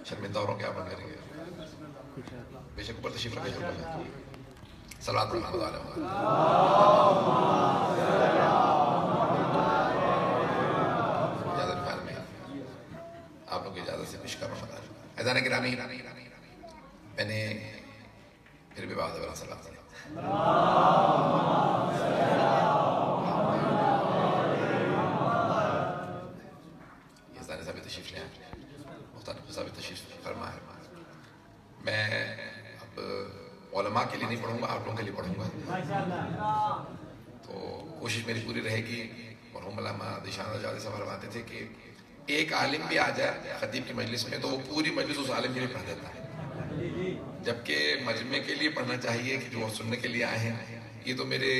شرمندہ اوروں کیا بن کریں گے؟ بے شک اوپر تشریف رکھے جائے صلوات محمد علیہ وسلم. اجازت خیال میں آپ لوگ کی اجازت سے پیش کر رہا ہوں. اذان گرامی میں نے پھر بھی بات ہے صلی اللہ علیہ وسلم یہ سارے صاحب تشریف لے آئے مختلف صاحب تشریف فرما ہے. میں اب علماء کے لیے نہیں پڑھوں گا آپ لوگوں کے لیے پڑھوں گا تو کوشش میری پوری رہے گی. مرحوم علامہ ذیشان آزادی صاحب فرماتے تھے کہ ایک عالم بھی آ جائے خطیب کی مجلس میں تو وہ پوری مجلس اس عالم کے لیے پڑھ دیتا ہے جبکہ مجمع کے لیے پڑھنا چاہیے کہ جو سننے کے لیے آئے ہیں. یہ تو میرے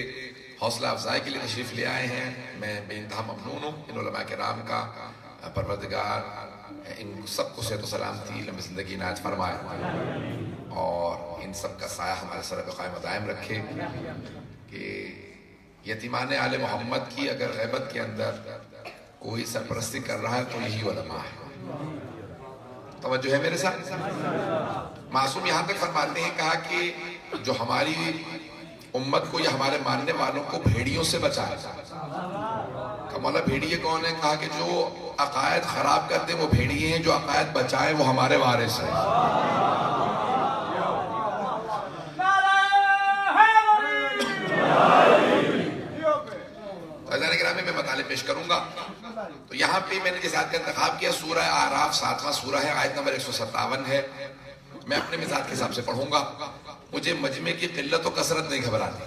حوصلہ افزائی کے لیے تشریف لے آئے ہیں. میں بے انتہا ممنون ہوں ان علماء کرام کا. پروردگار ان سب کو صحت و سلامتی لمبی زندگی عنایت فرمائے اور ان سب کا سایہ ہمارے سر پہ قائم و دائم رکھے کہ یتیمان آل محمد کی اگر غیبت کے اندر کوئی سرپرستی کر رہا ہے تو یہی علماء ہے. توجہ ہے میرے ساتھ. معصوم یہاں تک فرماتے ہیں کہا کہ جو ہماری امت کو یا ہمارے ماننے والوں کو بھیڑیوں سے بچائے. مولا بھیڑیے کون ہے؟ کہا کہ جو عقائد خراب کرتے ہیں وہ بھیڑیے ہیں, جو عقائد بچائیں وہ ہمارے وارث ہیں. اذان گرامی میں مطالب پیش کروں گا. تو یہاں پہ میں نے جس آیت کا انتخاب کیا سورہ اعراف 7واں سورہ ہے, آیت نمبر 157 ہے. میں اپنے مزاج کے حساب سے پڑھوں گا. مجھے مجمع کی قلت و کثرت نہیں گھبراتی.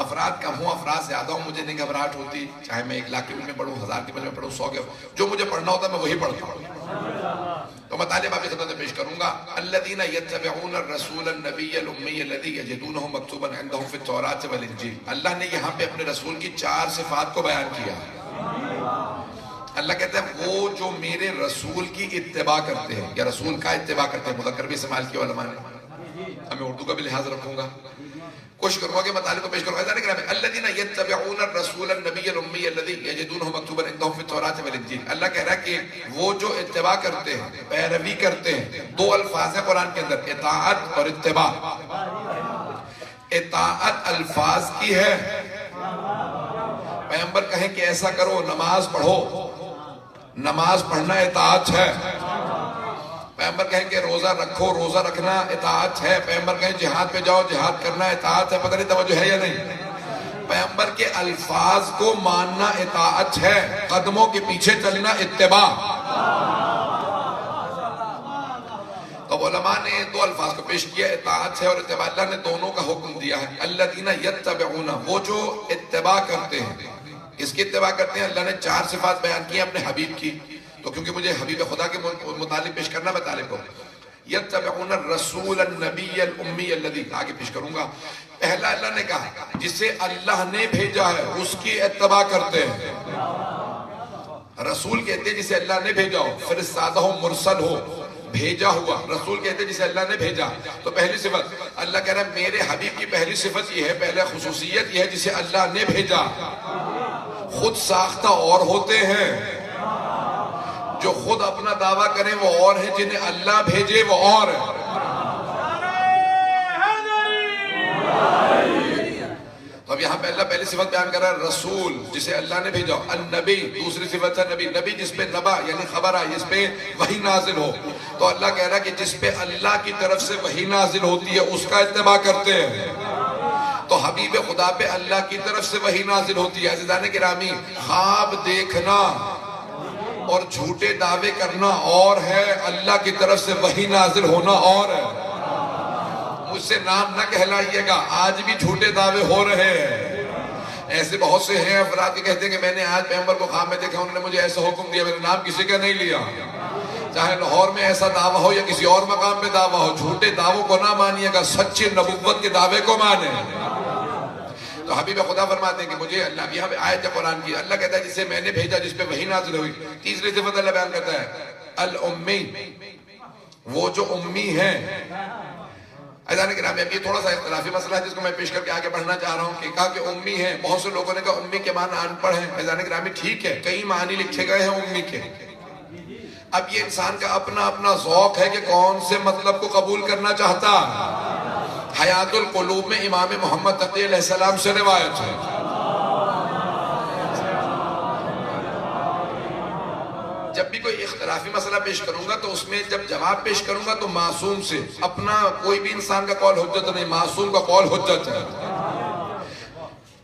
افراد کم ہوں افراد زیادہ ہوں مجھے نہیں گھبراہٹ ہوتی. چاہے میں 1 لاکھ کے مجمع میں پڑھوں 1000 کے مجمع میں پڑھوں 100 کے, جو مجھے پڑھنا ہوتا ہے میں وہی پڑھتا ہوں. تو مطالب آپ کی خدمت میں پیش کروں گا. الذین یتبعون الرسول النبی الامی الذی یجدونہ مکتوبا عندہم فی التوراۃ والانجیل. اللہ نے یہاں پہ اپنے رسول کی 4 صفات کو بیان کیا ہے. اللہ کہتا ہے وہ جو میرے رسول کی اتباع کرتے ہیں یا رسول کا اتباع کرتے ہیں. مذکر بھی استعمال کیا علماء نے. اب میں اردو کا بھی لحاظ رکھوں گا, کوشش کروں گا کہ مطالب کو پیش کروں گا. الذین یتبعون الرسول النبی الامی الذی یجدونہ مکتوبا عندہم فی التوراۃ والانجیل. اللہ کہہ رہا ہے کہ وہ جو اتباع کرتے ہیں پیروی کرتے ہیں. 2 الفاظ ہیں قرآن کے اندر, اطاعت اور اتباع. اطاعت الفاظ کی ہے, پیغمبر کہیں کہ ایسا کرو نماز پڑھو, نماز پڑھنا اطاعت ہے. پیغمبر کہیں کہ روزہ رکھو, روزہ رکھنا اطاعت ہے. پیغمبر کہیں جہاد پہ جاؤ, جہاد کرنا اطاعت ہے. پتہ نہیں توجہ ہے یا نہیں. پیغمبر کے الفاظ کو ماننا اطاعت ہے, قدموں کے پیچھے چلنا اتباع. تو علماء نے 2 الفاظ کو پیش کیا, اطاعت ہے اور اتباع. اللہ نے دونوں کا حکم دیا ہے. الذین یتبعون, وہ جو اتباع کرتے ہیں. اس کی اتباع کرتے ہیں. اللہ نے 4 صفات بیان کی اپنے حبیب کی. تو کیونکہ مجھے حبیب خدا کے متعلق پیش کرنا ہے مطالب کو. یتبعون الرسول النبی الامی الذی, آگے پیش کروں گا. پہلا اللہ نے کہا جسے اللہ نے بھیجا ہے اس کی اتباع کرتے ہیں. رسول کہتے ہیں جسے اللہ نے بھیجا ہو, فرستادہ ہو, مرسل ہو, بھیجا ہوا. رسول کہتے ہیں جسے اللہ نے بھیجا. تو پہلی صفت اللہ کہہ رہا ہے میرے حبیب کی پہلی صفت یہ ہے, پہلے خصوصیت یہ ہے جسے اللہ نے بھیجا. خود ساختہ اور ہوتے ہیں, جو خود اپنا دعویٰ کریں وہ اور ہیں, جنہیں اللہ بھیجے وہ اور ہیں. تو اب یہاں پہ اللہ پہلی صفت بیان کر رہا ہے رسول جسے اللہ نے بھیجا. النبی دوسری صفت ہے نبی, نبی جس پہ نبا یعنی خبر آئی, جس پہ وحی نازل ہو. تو اللہ کہہ رہا ہے کہ جس پہ اللہ کی طرف سے وحی نازل ہوتی ہے اس کا اتباع کرتے ہیں. تو حبیب خدا پہ اللہ کی طرف سے وحی نازل ہوتی ہے. عزیزان گرامی, خواب دیکھنا اور جھوٹے دعوے کرنا اور ہے, اللہ کی طرف سے وحی نازل ہونا اور ہے. مجھ سے نام نہ کہلائیے گا, آج بھی جھوٹے دعوے ہو رہے ہیں. ایسے بہت سے ہیں افراد کے کہتے ہیں کہ میں نے آج پیغمبر کو خواب میں دیکھا, انہوں نے مجھے ایسا حکم دیا, میں نے نام کسی کا نہیں لیا. چاہے لاہور میں ایسا دعویٰ ہو یا کسی اور مقام پہ دعویٰ ہو, جھوٹے دعووں کو نہ مانیے گا, سچے نبوت کے دعوے کو مانیں. تو حبیب خدا فرماتے ہیں کہ مجھے اللہ یہاں پہ آیت ہے قرآن کی. اللہ کہتا ہے جسے میں نے بھیجا جس پہ وحی نازل ہوئی. تیسری صفت اللہ بیان کرتا ہے الامی, وہ جو امی ہیں. اذان گرامی, اب یہ تھوڑا سا اختلافی مسئلہ ہے جس کو میں پیش کر کے آگے بڑھنا چاہ رہا ہوں کہ کہا کہ امی ہیں. بہت سے لوگوں نے کہا امی کے معنی ان پڑھ ہیں. اذان گرامی ٹھیک ہے, کئی معنی لکھے گئے ہیں امی کے. اب یہ انسان کا اپنا اپنا ذوق ہے کہ کون سے مطلب کو قبول کرنا چاہتا ہے۔ حیات القلوب میں امام محمد تقی علیہ السلام سے روایت ہے، جب بھی کوئی اختلافی مسئلہ پیش کروں گا تو اس میں جب جواب پیش کروں گا تو معصوم سے، اپنا کوئی بھی انسان کا قول حجت نہیں، معصوم کا قول حجت ہے۔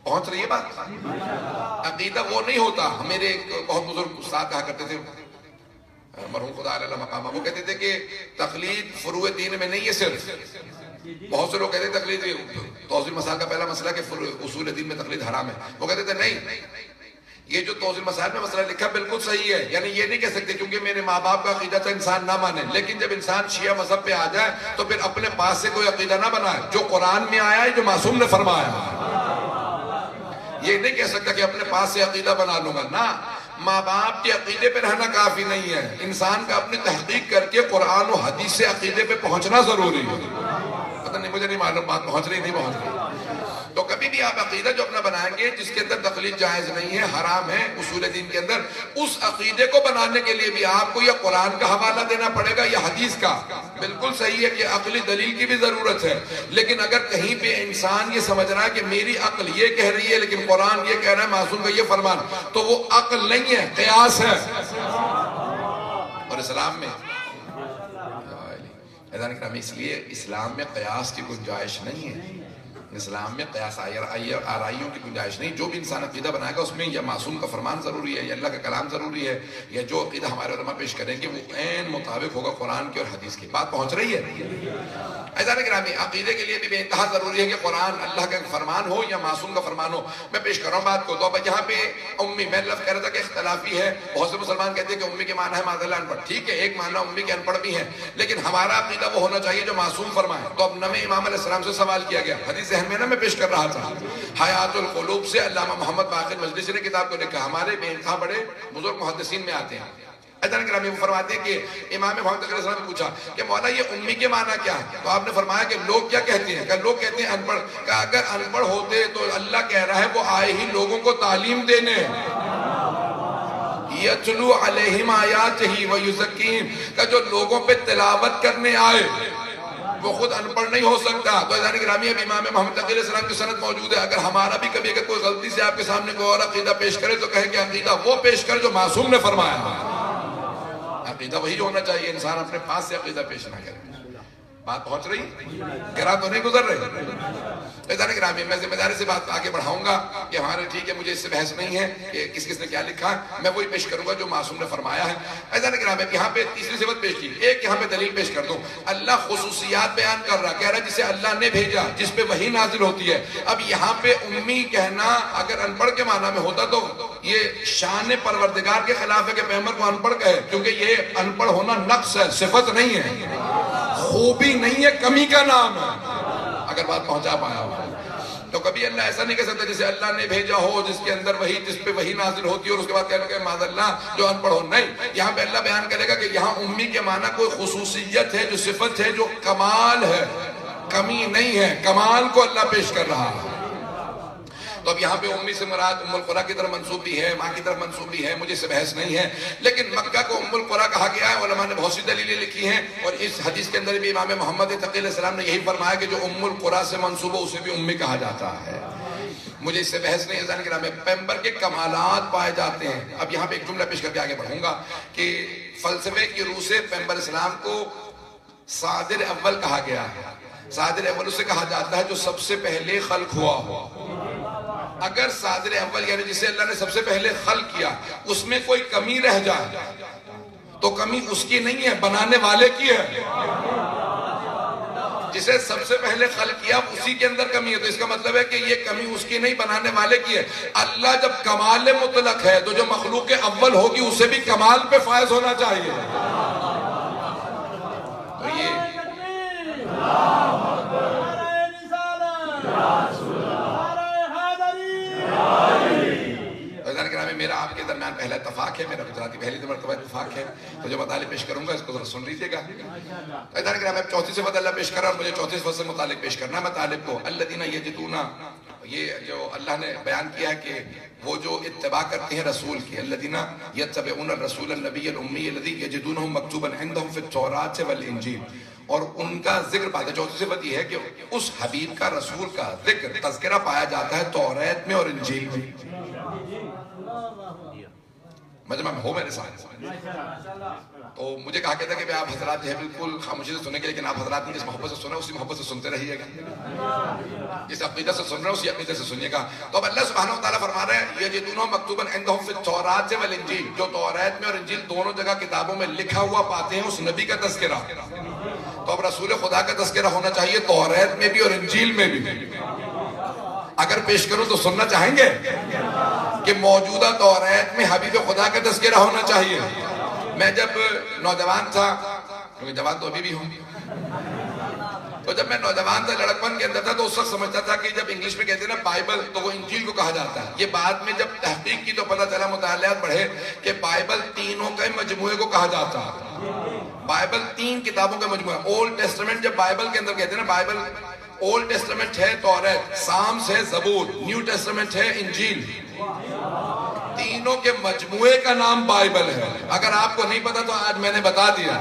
پہنچ رہی ہے بات؟ عقیدہ وہ نہیں ہوتا، میرے ایک بہت بزرگ استاد کہا کرتے تھے، مرحوم خدا علیہ مقامہ، وہ کہتے تھے کہ تقلید فروع دین میں نہیں ہے صرف۔ بہت سے لوگ کہتے ہیں تقلید توضیح مسائل کا پہلا مسئلہ کہ اصول دین میں تقلید حرام ہے، وہ کہتے تھے نہیں، یہ جو توضیح مسائل میں مسئلہ لکھا بالکل صحیح ہے، یعنی یہ نہیں کہہ سکتے کیونکہ میرے ماں باپ کا عقیدہ تھا انسان نہ مانے، لیکن جب انسان شیعہ مذہب پہ آ جائے تو پھر اپنے پاس سے کوئی عقیدہ نہ بنائے، جو قرآن میں آیا ہے، جو معصوم نے فرمایا ہے۔ یہ نہیں کہہ سکتا کہ اپنے پاس سے عقیدہ بنا لوں گا، نہ، ماں باپ کے عقیدے پہ رہنا کافی نہیں ہے، انسان کا اپنی تحقیق کر کے قرآن و حدیث سے عقیدے پہ پہنچنا ضروری ہے۔ پتہ نہیں، مجھے نہیں معلوم بات پہنچ رہی نہیں پہنچ رہی۔ تو کبھی بھی آپ عقیدہ جو اپنا بنائیں گے جس کے اندر تقلید جائز نہیں ہے، حرام ہے اصول دین کے اندر، اس عقیدے کو بنانے کے لیے بھی آپ کو یا قرآن کا حوالہ دینا پڑے گا یا حدیث کا۔ بالکل صحیح ہے کہ عقلی دلیل کی بھی ضرورت ہے، لیکن اگر کہیں پہ انسان یہ سمجھ رہا ہے کہ میری عقل یہ کہہ رہی ہے لیکن قرآن یہ کہہ رہا ہے، معصوم کا یہ فرمان، تو وہ عقل نہیں ہے، قیاس ہے۔ اور اسلام میں اس لیے اسلام میں قیاس کی گنجائش نہیں ہے، اسلام میں قیاس آرائیوں کی گنجائش نہیں۔ جو بھی انسان عقیدہ بنائے گا اس میں یا معصوم کا فرمان ضروری ہے، یا اللہ کا کلام ضروری ہے، یا جو عقیدہ ہمارے علماء پیش کریں گے وہ عین مطابق ہوگا قرآن کی اور حدیث کی۔ بات پہنچ رہی ہے؟ عزیزان گرامی، عقیدے کے لیے بھی بے انتہا ضروری ہے کہ قرآن اللہ کا فرمان ہو یا معصوم کا فرمان ہو۔ میں پیش کر رہا ہوں بات کو، تو اب یہاں پہ امی، میں لفظ کہہ رہا تھا کہ اختلافی ہے، بہت سے مسلمان کہتے ہیں کہ امی کے معنی ہے معاذ اللہ ان پڑھ، ٹھیک ہے، ایک معنی امی کے ان پڑھ بھی ہیں، لیکن ہمارا عقیدہ وہ ہونا چاہیے جو معصوم فرمائے۔ تو اب نبی امام علیہ السلام سے سوال کیا گیا، حدیث ذہن میں میں پیش کر رہا تھا، حیات القلوب سے علامہ محمد باقر مجلسی نے کتاب کو لکھا، ہمارے بے انتہا بڑے بزرگ محدثین میں آتے ہیں۔ عزیزان گرامی، وہ فرماتے ہیں کہ امام محمد علیہ السلام نے پوچھا کہ مولا یہ امی کے معنی کیا ہے؟ تو آپ نے فرمایا کہ لوگ کیا کہتے ہیں؟ کہ لوگ کہتے ہیں ان پڑھ، کہ اگر ان پڑھ ہوتے تو اللہ کہہ رہا ہے وہ آئے ہی لوگوں کو تعلیم دینے، یتلو علیہم آیاتہ ویزکیہم، کہ جو لوگوں پہ تلاوت کرنے آئے وہ خود ان پڑھ نہیں ہو سکتا۔ تو عزیزان گرامی، اب امام محمد تقی علیہ السلام کی سند موجود ہے، اگر ہمارا بھی کبھی اگر کوئی غلطی سے آپ کے سامنے کوئی اور عقیدہ پیش کرے تو کہے کہ عقیدہ وہ پیش کر جو معصوم نے فرمایا، عقیدہ وہی ہونا چاہیے، انسان اپنے پاس سے عقیدہ پیش نہ کرے۔ بات پہنچ رہی؟ گرا تو نہیں گزر رہے؟ عزیزان گرامی، میں ذمہ داری سے بات آگے بڑھاؤں گا کہ ہمارے ٹھیک ہے، مجھے اس سے بحث نہیں ہے کہ کس کس نے کیا لکھا، میں وہی پیش کروں گا جو معصوم نے فرمایا ہے۔ عزیزان گرامی، یہاں پہ تیسری صفت پیش کی، ایک یہاں پہ دلیل پیش کر دوں، اللہ خصوصیات بیان کر رہا، کہہ رہا جسے اللہ نے بھیجا، جس پہ وحی نازل ہوتی ہے۔ اب یہاں پہ امی کہنا اگر ان پڑھ کے معنی میں ہوتا تو یہ شان پروردگار کے خلاف ہے کہ پیغمبر کو ان پڑھ کہے، کیونکہ یہ ان پڑھ ہونا نقص ہے، صفت نہیں ہے، خوبی نہیں ہے، کمی کا نام ہے، اگر بات پہنچا پایا ہو۔ تو کبھی اللہ ایسا نہیں کہہ سکتا جسے اللہ نے بھیجا ہو، جس کے اندر وہی، جس پہ وہی نازل ہوتی ہے اور اس کے بعد کہنے کہ معاذ اللہ جو ان پڑھ ہو، نہیں، یہاں پہ اللہ بیان کرے گا کہ یہاں امی کے معنی کوئی خصوصیت ہے، جو صفت ہے، جو کمال ہے، کمی نہیں ہے، کمال کو اللہ پیش کر رہا ہے۔ تو اب یہاں پہ امی سے مراد ام القریٰ کی طرف منسوب بھی ہے، ماں کی طرف منسوب بھی ہے، مجھے اس سے بحث نہیں ہے، لیکن مکہ کو ام القریٰ کہا گیا ہے، علماء نے بہت سی دلیلیں لکھی ہیں، اور اس حدیث کے اندر بھی امام محمد تقی علیہ السلام نے یہی فرمایا کہ جو ام القریٰ سے منسوب ہے اسے بھی امی کہا جاتا ہے۔ مجھے اس سے بحث نہیں ہے، عزیزان گرامی، پیغمبر کے کمالات پائے جاتے ہیں۔ اب یہاں پہ ایک جملہ پیش کر کے آگے بڑھوں گا کہ فلسفے کی روح سے پیغمبر اسلام کو صادر اول کہا گیا ہے۔ صادر اول اسے کہا جاتا ہے جو سب سے پہلے خلق ہوا ہو۔ اگر صادر اول یعنی جسے اللہ نے سب سے پہلے خلق کیا اس میں کوئی کمی رہ جائے تو کمی اس کی نہیں ہے، بنانے والے کی ہے۔ جسے سب سے پہلے خلق کیا اسی کے اندر کمی ہے، تو اس کا مطلب ہے کہ یہ کمی اس کی نہیں، بنانے والے کی ہے۔ اللہ جب کمال مطلق ہے تو جو مخلوق اول ہوگی اسے بھی کمال پہ فائز ہونا چاہیے۔ تو یہ میرا آپ کے درمیان درمیان پہلا اتفاق ہے، میرا گجراتی پہلی مرتبہ اتفاق ہے، تو جو مطالب پیش کروں گا اس کو ذرا سن لیجیے گا۔ ادھر کہ میں چوتھی صفت اللہ پیش کر رہا ہوں، مجھے چوتھی صفت سے متعلق پیش کرنا ہے مطالب کو۔ الذین یجدون، یہ جو اللہ نے بیان کیا ہے کہ وہ جو اتباع کرتے ہیں رسول کی، الذین یتبعون الرسول النبی الامی الذی یجدونہ مکتوبا عندہم فی التوراۃ والانجیل، اور ان کا ذکر پاتا ہے۔ چوتھی صفت یہ ہے کہ اس حبیب کا، رسول کا ذکر، تذکرہ پایا جاتا ہے توریت میں اور انجیل میں۔ مجمع میں ہو میرے ساتھ؟ تو مجھے کہا کہتا ہے کہ آپ حضرات جو ہے بالکل خاموشی سے سنیں گے، لیکن آپ حضرات نے جس محبت سے سنا اسی محبت سے سنتے رہیے گا، جس عقیدت سے سن رہے ہیں اسی عقیدت سے سنیے گا۔ تو اب اللہ سبحانہ وتعالیٰ فرما رہے ہیں یجدونہ مکتوبا عندہم فی التوراۃ والانجیل، جو توریت میں اور انجیل دونوں جگہ کتابوں میں لکھا ہوا پاتے ہیں اس نبی کا تذکرہ۔ تو اب رسول خدا کا تذکرہ ہونا چاہیے توریت میں بھی اور انجیل میں بھی۔ اگر پیش کروں تو سننا چاہیں گے کہ موجودہ توریت میں حبیب خدا کا تذکرہ ہونا چاہیے۔ میں جب نوجوان تھا، کیونکہ جوان تو ابھی بھی ہوں، تو جب میں نوجوان تھا، لڑکپن کے اندر تھا، تو اس وقت سمجھتا تھا کہ جب انگلش میں کہتے ہیں نا بائبل، تو وہ انجیل کو کہا جاتا ہے۔ یہ بعد میں جب تحقیق کی تو پتہ چلا، مطالعات بڑھے، کہ بائبل تینوں کے مجموعے کو کہا جاتا ہے۔ بائبل تین کتابوں کا مجموعہ ہے۔ اولڈ ٹیسٹمنٹ جب بائبل کے اندر کہتے ہیں نا، بائبل اولڈ ٹیسٹمنٹ ہے توریت، سامس ہے زبور، نیو ٹیسٹمنٹ ہے انجیل، تینوں کے مجموعے کا نام بائبل ہے۔ اگر آپ کو نہیں پتا تو آج میں نے بتا دیا،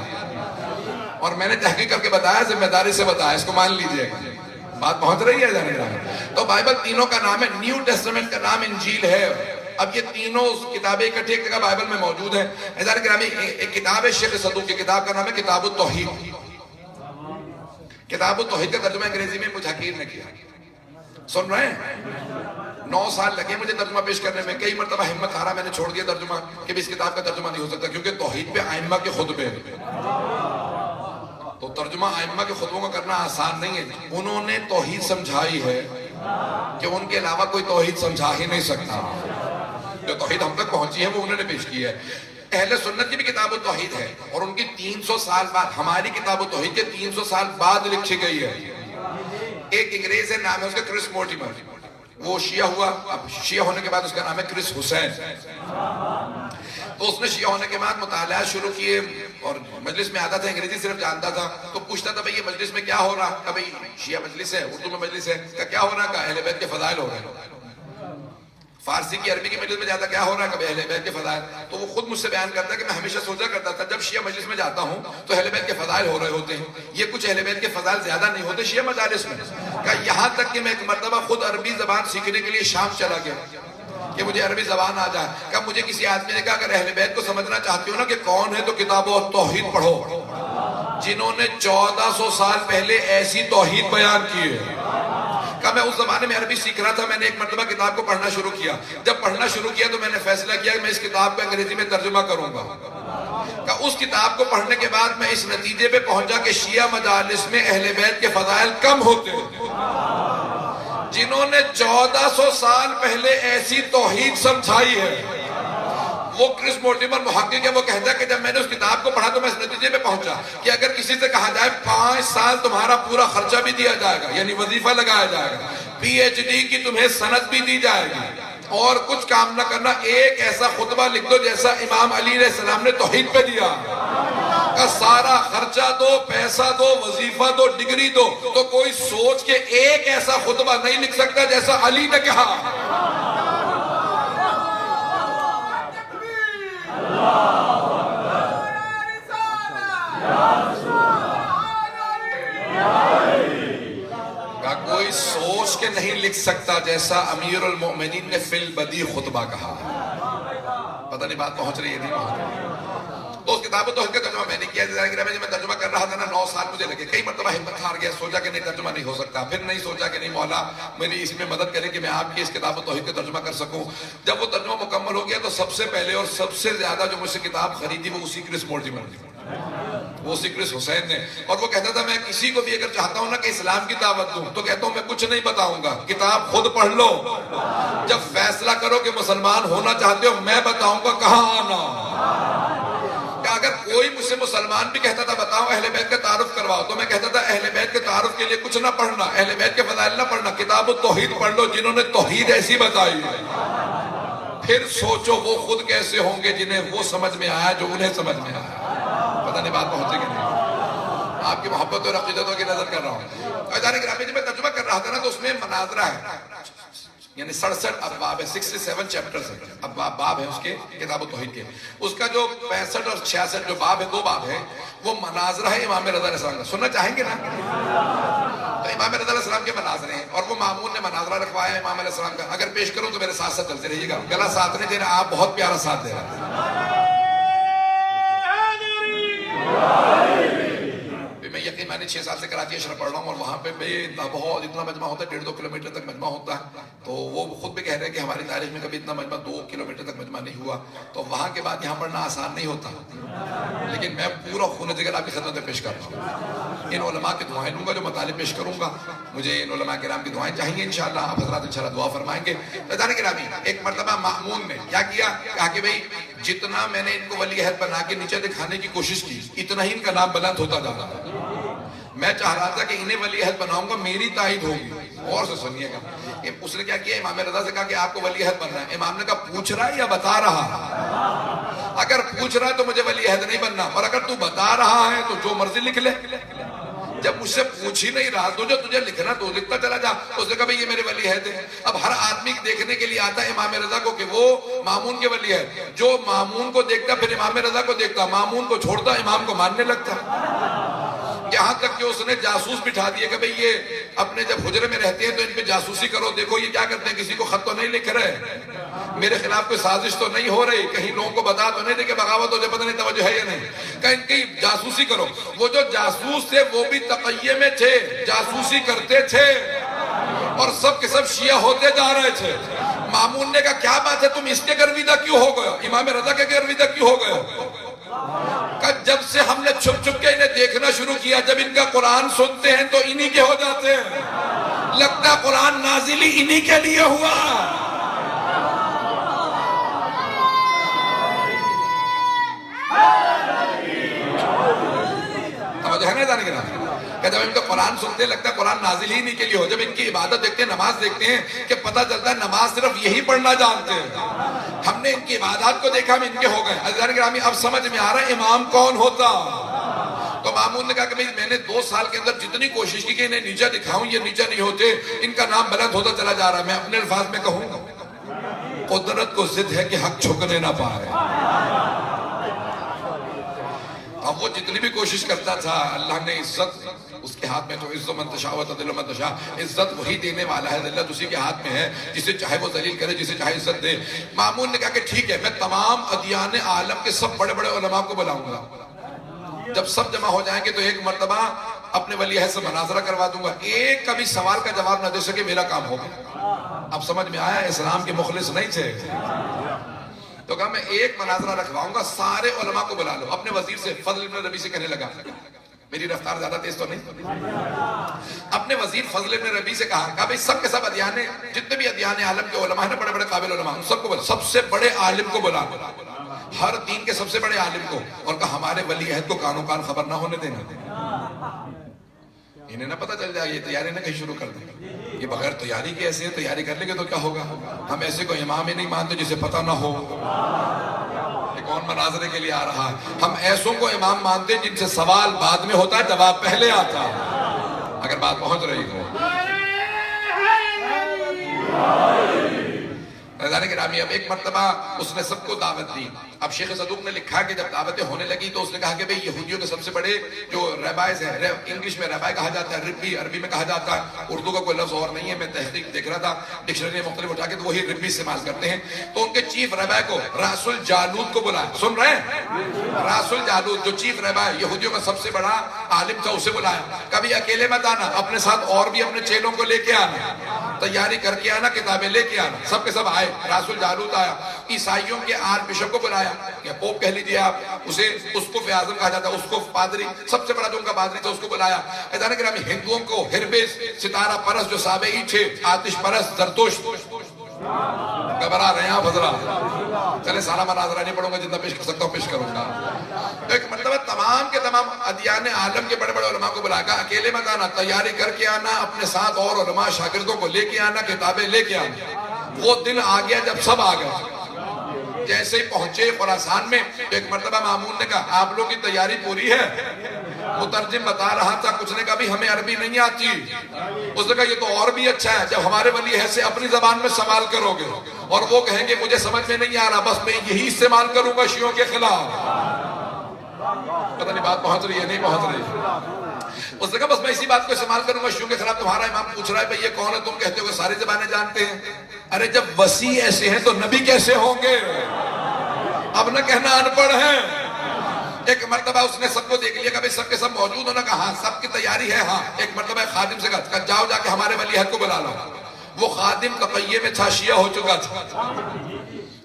اور میں نے تحقیق کر کے بتایا، ذمہ داری سے بتایا، اس کو مان لیجئے گا۔ بات پہنچ رہی ہے جانے جانے؟ تو بائبل تینوں کا نام ہے، نیو ٹیسٹمنٹ کا نام انجیل ہے۔ اب یہ تینوں کتابیں اکٹھی ایک جگہ بائبل میں موجود ہیں۔ عزیزان گرامی، ایک کتاب ہے شیخ صدوق کی، کتاب کا نام ہے کتاب التوحید۔ کتاب التوحید کا ترجمہ انگریزی میں مجھ حقیر نے کیا۔ سن رہے ہیں؟ 9 سال لگے مجھے ترجمہ پیش کرنے میں، کئی مرتبہ ہمت ہارا، میں نے چھوڑ دیا ترجمہ کہ اس کتاب کا ترجمہ نہیں ہو سکتا، کیونکہ توحید پہ ائمہ کے خطبے، تو ترجمہ ائمہ کے خطبوں کا کرنا آسان نہیں ہے۔ انہوں نے توحید سمجھائی ہے کہ ان کے علاوہ کوئی توحید سمجھا ہی نہیں سکتا۔ جو توحید ہم تک پہنچی ہے وہ انہوں نے پیش کی ہے۔ اہل سنت کی بھی کتاب التوحید ہے، اور ان کی 300 سال بعد، ہماری کتاب التوحید کے 300 سال بعد لکھی گئی ہے۔ ایک انگریز ہے، نام ہے اس کا کرس مورٹیمر، وہ شیعہ ہوا، اب شیعہ ہونے کے بعد اس کا نام ہے کرس حسین۔ تو اس نے شیعہ ہونے کے بعد مطالعات شروع کیے، اور مجلس میں آتا تھا، انگریزی صرف جانتا تھا، تو پوچھتا تھا بھئی یہ مجلس میں کیا ہو رہا ہے؟ بھئی شیعہ مجلس ہے، اردو میں مجلس ہے، کیا ہو رہا ہے؟ کہا اہل بیت کے فضائل ہو رہے ہیں۔ فارسی کی، عربی کی مجلس میں جاتا، کیا ہو رہا ہے؟ کبھی اہل بیت کے فضائل۔ تو وہ خود مجھ سے بیان کرتا ہے کہ میں ہمیشہ سوچا کرتا تھا جب شیعہ مجلس میں جاتا ہوں تو اہل بیت کے فضائل ہو رہے ہوتے ہیں، یہ کچھ اہل بیت کے فضائل زیادہ نہیں ہوتے شیعہ مجالس میں؟ کہ یہاں تک کہ میں ایک مرتبہ خود عربی زبان سیکھنے کے لیے شام چلا گیا کہ مجھے عربی زبان آ جائے۔ کہ مجھے کسی آدمی نے کہا اگر اہل بیت کو سمجھنا چاہتی ہو نا کہ کون ہے، تو کتاب التوحید پڑھو، جنہوں نے 1400 سال پہلے ایسی توحید بیان کی ہے۔ کہ میں اس زمانے میں عربی سیکھ رہا تھا، میں نے ایک مرتبہ کتاب کو پڑھنا شروع کیا۔ جب پڑھنا شروع کیا تو میں نے فیصلہ کیا کہ میں اس کتاب کو انگریزی میں ترجمہ کروں گا۔ کہ اس کتاب کو پڑھنے کے بعد میں اس نتیجے پہ پہنچا کہ شیعہ مجالس میں اہل بیت کے فضائل کم ہوتے ہیں۔ جنہوں نے 1400 سال پہلے ایسی توحید سمجھائی ہے، وہ کرس مورٹیمر محقق ہے، وہ کہتا ہے کہ جب میں نے اس کتاب کو پڑھا تو میں اس نتیجے پہ پہنچا کہ اگر کسی سے کہا جائے 5 سال تمہارا پورا خرچہ بھی دیا جائے گا، یعنی وظیفہ لگایا جائے گا، پی ایچ ڈی کی تمہیں سند بھی دی جائے گی، اور کچھ کام نہ کرنا، ایک ایسا خطبہ لکھ دو جیسا امام علی علیہ السلام نے توحید پہ دیا، کا سارا خرچہ دو، پیسہ دو، وظیفہ دو، ڈگری دو، تو کوئی سوچ کے ایک ایسا خطبہ نہیں لکھ سکتا جیسا علی نے کہا۔ کوئی سوچ کے نہیں لکھ سکتا جیسا امیر المؤمنین نے فی البدیع خطبہ کہا۔ پتہ نہیں بات پہنچ رہی ہے، نہیں پہنچ رہی۔ تو اس کتاب التوحید کا ترجمہ میں نے کیا، جب میں ترجمہ کر رہا تھا نا 9 سال مجھے لگے، کئی مرتبہ ہمت ہار گیا، سوچا کہ نہیں ترجمہ نہیں ہو سکتا، پھر نہیں سوچا کہ نہیں مولا میری اس میں مدد کرے کہ میں آپ کی اس کتاب التوحید کا ترجمہ کر سکوں۔ جب وہ ترجمہ مکمل ہو گیا تو سب سے پہلے اور سب سے زیادہ جو مجھ سے کتاب خریدی وہ اسی کرس مورٹیمر نے، وہ اسی کرس حسین نے۔ اور وہ کہتا تھا میں کسی کو بھی اگر چاہتا ہوں نا کہ اسلام کی دعوت دوں تو کہتا ہوں میں کچھ نہیں بتاؤں گا، کتاب خود پڑھ لو، جب فیصلہ کرو کہ مسلمان ہونا چاہتے ہو میں بتاؤں گا کہاں آنا۔ اگر کوئی مجھ سے مسلمان بھی کہتا تھا بتاؤ اہل بیت کا تعارف کرواؤ، تو میں کہتا تھا اہل بیت کے تعارف کے لیے کچھ نہ پڑھنا، اہل بیت کے فضائل نہ پڑھنا، کتاب التوحید پڑھ لو جنہوں نے توحید ایسی بتائی ہے۔ پھر سوچو وہ خود کیسے ہوں گے جنہیں وہ سمجھ میں آیا جو انہیں سمجھ میں آیا. پتہ نہیں بات پہنچے کہ نہیں. آپ کی محبت اور عقیدتوں کی نظر کر رہا ہوں. عزیزان گرامی جب میں ترجمہ کر رہا تھا نا تو اس میں مناظرہ ہے، یعنی 67 ابواب ہے، 67 چیپٹرز ہیں، ابواب باب ہیں اس کے کتاب التوحید کے. اس کا جو 65 اور 66 جو باب ہے، 2 باب ہے، وہ مناظرہ ہے امام رضا علیہ السلام کا. سننا چاہیں گے نا؟ تو امام رضا علیہ السلام کے مناظرے ہیں اور وہ مامون نے مناظرہ رکھوایا امام علیہ السلام کا. اگر پیش کروں تو میرے ساتھ ساتھ چلتے رہیے گا. گلا ساتھ نہیں دے رہا، آپ بہت پیارا ساتھ دے رہا ہیں. میں یقین میں نے 6 سال سے کراچی اشرف پڑھ رہا ہوں اور وہاں پہ بہت اتنا مجمع ہوتا ہے، 1.5-2 کلومیٹر تک مجمع ہوتا ہے. تو وہ خود بھی کہہ رہے ہیں کہ ہماری تاریخ میں کبھی اتنا مجمع 2 کلومیٹر تک مجمع نہیں ہوا. تو وہاں کے بعد یہاں پڑھنا آسان نہیں ہوتا، لیکن میں پورا خون جگر آپ کی خدمت میں پیش کر رہا ہوں. ان علماء کی دعائیں لوں گا، جو مطالب پیش کروں گا مجھے ان علماء کرام کی دعائیں چاہیے انشاءاللہ. آپ حضرات انشاءاللہ دعا فرمائیں گے. عزیزان گرامی، ایک مرتبہ مأمون نے کیا کیا؟ کہا کہ بھئی جتنا میں نے ان کو ولی عہد بنا کے نیچے دکھانے کی کوشش کی، اتنا ہی ان کا نام بلند ہوتا جاتا ہے. میں چاہ رہا تھا کہ انہیں ولی عہد بناؤں گا، میری تائید ہوگی. اور سے سنیے گا، اس نے کیا کیا؟ امام رضا سے کہا کہ آپ کو ولی عہد بننا ہے. امام نے کہا پوچھ رہا ہے یا بتا رہا؟ اگر پوچھ رہا ہے تو مجھے ولی عہد نہیں بننا، اور اگر تو بتا رہا ہے تو جو مرضی لکھ لے. جب مجھ سے پوچھ ہی نہیں رہا تو جو تجھے لکھنا تو لکھتا چلا جا. اس نے کہا بھئی یہ میرے ولی عہد ہے. اب ہر آدمی دیکھنے کے لیے آتا ہے امام رضا کو کہ وہ مامون کے ولی ہے. جو مامون کو دیکھتا پھر امام رضا کو دیکھتا، مامون کو چھوڑتا امام کو ماننے لگتا. یہاں تک کہ اس نے جاسوس بٹھا دیا کہ بھئی یہ اپنے جب حجرے میں رہتے ہیں تو ان پہ جاسوسی کرو، دیکھو یہ کیا کرتے ہیں، کسی کو خط تو نہیں لکھ رہے، میرے خلاف کوئی سازش تو نہیں ہو رہی، کہیں لوگوں کو بتا تو نہیں دے کہ بغاوت ہو جائے، پتہ نہیں توجہ ہے یا نہیں، کہیں ان کی جاسوسی کرو. وہ جو جاسوس تھے وہ بھی تقیہ میں تھے، جاسوسی کرتے تھے اور سب کے سب شیعہ ہوتے جا رہے تھے. مامون نے کہا کیا بات ہے، تم اس کے گرویدہ کیوں ہو گئے ہو، امام رضا کے گرویدہ کیوں ہو گئے ہو؟ کہ جب سے ہم نے چھپ چھپ کے انہیں دیکھنا شروع کیا، جب ان کا قرآن سنتے ہیں تو انہی کے ہو جاتے ہیں. لگتا قرآن نازل ہی انہی کے لیے ہوا. توجہ ہے نا جانے کے نام کہ جب ان کا قرآن سنتے لگتا ہے قرآن نازل ہی نہیں کے لیے ہو. جب ان کی عبادت دیکھتے ہیں، نماز دیکھتے ہیں کہ پتہ چلتا ہے نماز صرف یہی پڑھنا جانتے ہیں. ہم نے ان کی عبادات کو دیکھا، ہم ان کے ہو گئے. عزیزان گرامی اب سمجھ میں آ رہا ہے امام کون ہوتا. تو مامون نے کہا کہ میں نے 2 سال کے اندر جتنی کوشش کی کہ انہیں نیچا دکھاؤں، یہ نیچا نہیں ہوتے، ان کا نام بلند ہوتا چلا جا رہا ہے. میں اپنے الفاظ میں کہوں قدرت کو ضد ہے کہ حق جھکنے نہ پائے. اب وہ جتنی بھی کوشش کرتا تھا، اللہ نے عزت اس کے ہاتھ میں، تو عزت من تشاء و تذل من تشاء، عزت وہی دینے والا ہے، ذلت اسی کے ہاتھ میں ہے، جسے چاہے وہ ذلیل کرے، جسے چاہے عزت دے. مامون نے کہا کہ ٹھیک ہے، میں تمام ادیان عالم کے سب بڑے بڑے علماء کو بلاؤں گا. جب سب جمع ہو جائیں گے تو ایک مرتبہ اپنے ولی عہد سے مناظرہ کروا دوں گا. ایک کبھی سوال کا جواب نہ دے سکے میرا کام ہوگا. اب سمجھ میں آیا اسلام کے مخلص نہیں تھے. تو کہا میں ایک مناظرہ رکھواؤں گا، سارے علماء کو بلا لو. اپنے وزیر سے فضل ابن ربیع سے کہنے لگا، میری رفتار زیادہ تیز تو نہیں. اپنے وزیر فضل ابن ربیع سے کہا بھئی سب کے سب ادیان، جتنے بھی ادیان عالم کے علماء ہیں نا، بڑے بڑے قابل علماء، ان سب کو بلا، سب سے بڑے عالم کو بلا، ہر دین کے سب سے بڑے عالم کو. اور کہا ہمارے ولی عہد کو کانوں کان خبر نہ ہونے دینا، انہیں نہ پتہ چل جائے یہ تیاری نہ کہیں شروع کر دیں. یہ بغیر تیاری کے ایسے تیاری کر لیں گے تو کیا ہوگا. ہم ایسے کو امام ہی نہیں مانتے جسے پتہ نہ ہو. یہ کون مناظرے کے لیے آ رہا ہے. ہم ایسوں کو امام مانتے جن سے سوال بعد میں ہوتا ہے، جواب پہلے آتا ہے. اگر بات پہنچ رہی ہو. رضوان گرامی اب ایک مرتبہ اس نے سب کو دعوت دی. اب شیخ صدوق نے لکھا کہ جب دعوتیں ہونے لگی تو اس نے کہا کہ بھئی یہودیوں کے سب سے بڑے جو ریبائز ہیں، انگلش میں ریبائی کہا جاتا ہے، ربی عربی میں کہا جاتا ہے، اردو کا کوئی لفظ اور نہیں ہے. میں تحقیق دیکھ رہا تھا ڈکشنری مختلف اٹھا کے تو وہی ربی استعمال کرتے ہیں. تو ان کے چیف ریبائی کو راس الجالوت کو بلایا. سن رہے ہیں؟ راس الجالوت جو چیف ریبائی یہودیوں کا سب سے بڑا عالم تھا، اسے بلایا. کبھی اکیلے مت آنا، اپنے ساتھ اور بھی اپنے چیلوں کو لے کے آنا، تیاری کر کے آنا، کتابیں لے کے آنا. سب کے سب آئے. راس الجالوت آیا. عیسائیوں کے آرچ بشپ کو بلایا یا پوپ کہہ لیجیے آپ اسے، اس کو اعظم کہا جاتا ہے، اس کو پادری، سب سے بڑا جو ان کا پادری تھا اس کو بلایا. عزیزان گرامی ہندوؤں کو ہربیس، ستارہ پرست جو سابعی تھے، آتش پرست، زرتشت. گھبرا رہے ہیں آپ حضرات؟ چلے سارا مناظرہ نہیں پڑھوں گا، جتنا پیش کر سکتا ہوں پیش کروں گا. تو ایک مرتبہ تمام کے تمام ادیان عالم کے بڑے بڑے علماء کو بلا کر اکیلے مت آنا، تیاری کر کے آنا، اپنے ساتھ اور علماء شاگردوں کو لے کے آنا، کتابیں لے کے آنا. وہ دن آ گیا جب سب آ گئے. جیسے ہی پہنچے خراسان میں تو ایک مرتبہ مامون نے کہا آپ لوگ کی تیاری پوری ہے؟ مترجم بتا رہا تھا، کچھ نے کہا بھی ہمیں عربی نہیں آتی. اس نے کہا یہ تو اور بھی اچھا ہے، جب ہمارے ولی ایسے اپنی زبان میں سوال کرو گے اور وہ کہیں گے مجھے سمجھ میں نہیں آ رہا، بس میں یہی استعمال کروں گا شیعوں کے خلاف. پتہ نہیں بات پہنچ رہی ہے نہیں پہنچ رہی. اس نے کہا بس میں اسی بات کو استعمال کروں گا شیعوں کے خلاف. تمہارا امام پوچھ رہا ہے بھئی یہ کون ہے؟ تم کہتے ہو کہ ساری زبانیں جانتے ہیں. ارے جب وسیع ایسے ہیں تو نبی کیسے ہوں گے؟ اب نہ کہنا ان پڑھ ہیں. ایک مرتبہ اس نے سب کو دیکھ لیا کہ سب کے سب موجود ہو. نہ کہا ہاں سب کی تیاری ہے. ہاں ایک مرتبہ خادم سے کہا جاؤ جا کے ہمارے ولی عہد کو بلا لو. وہ خادم تقیے میں تھا، شیعہ ہو چکا تھا.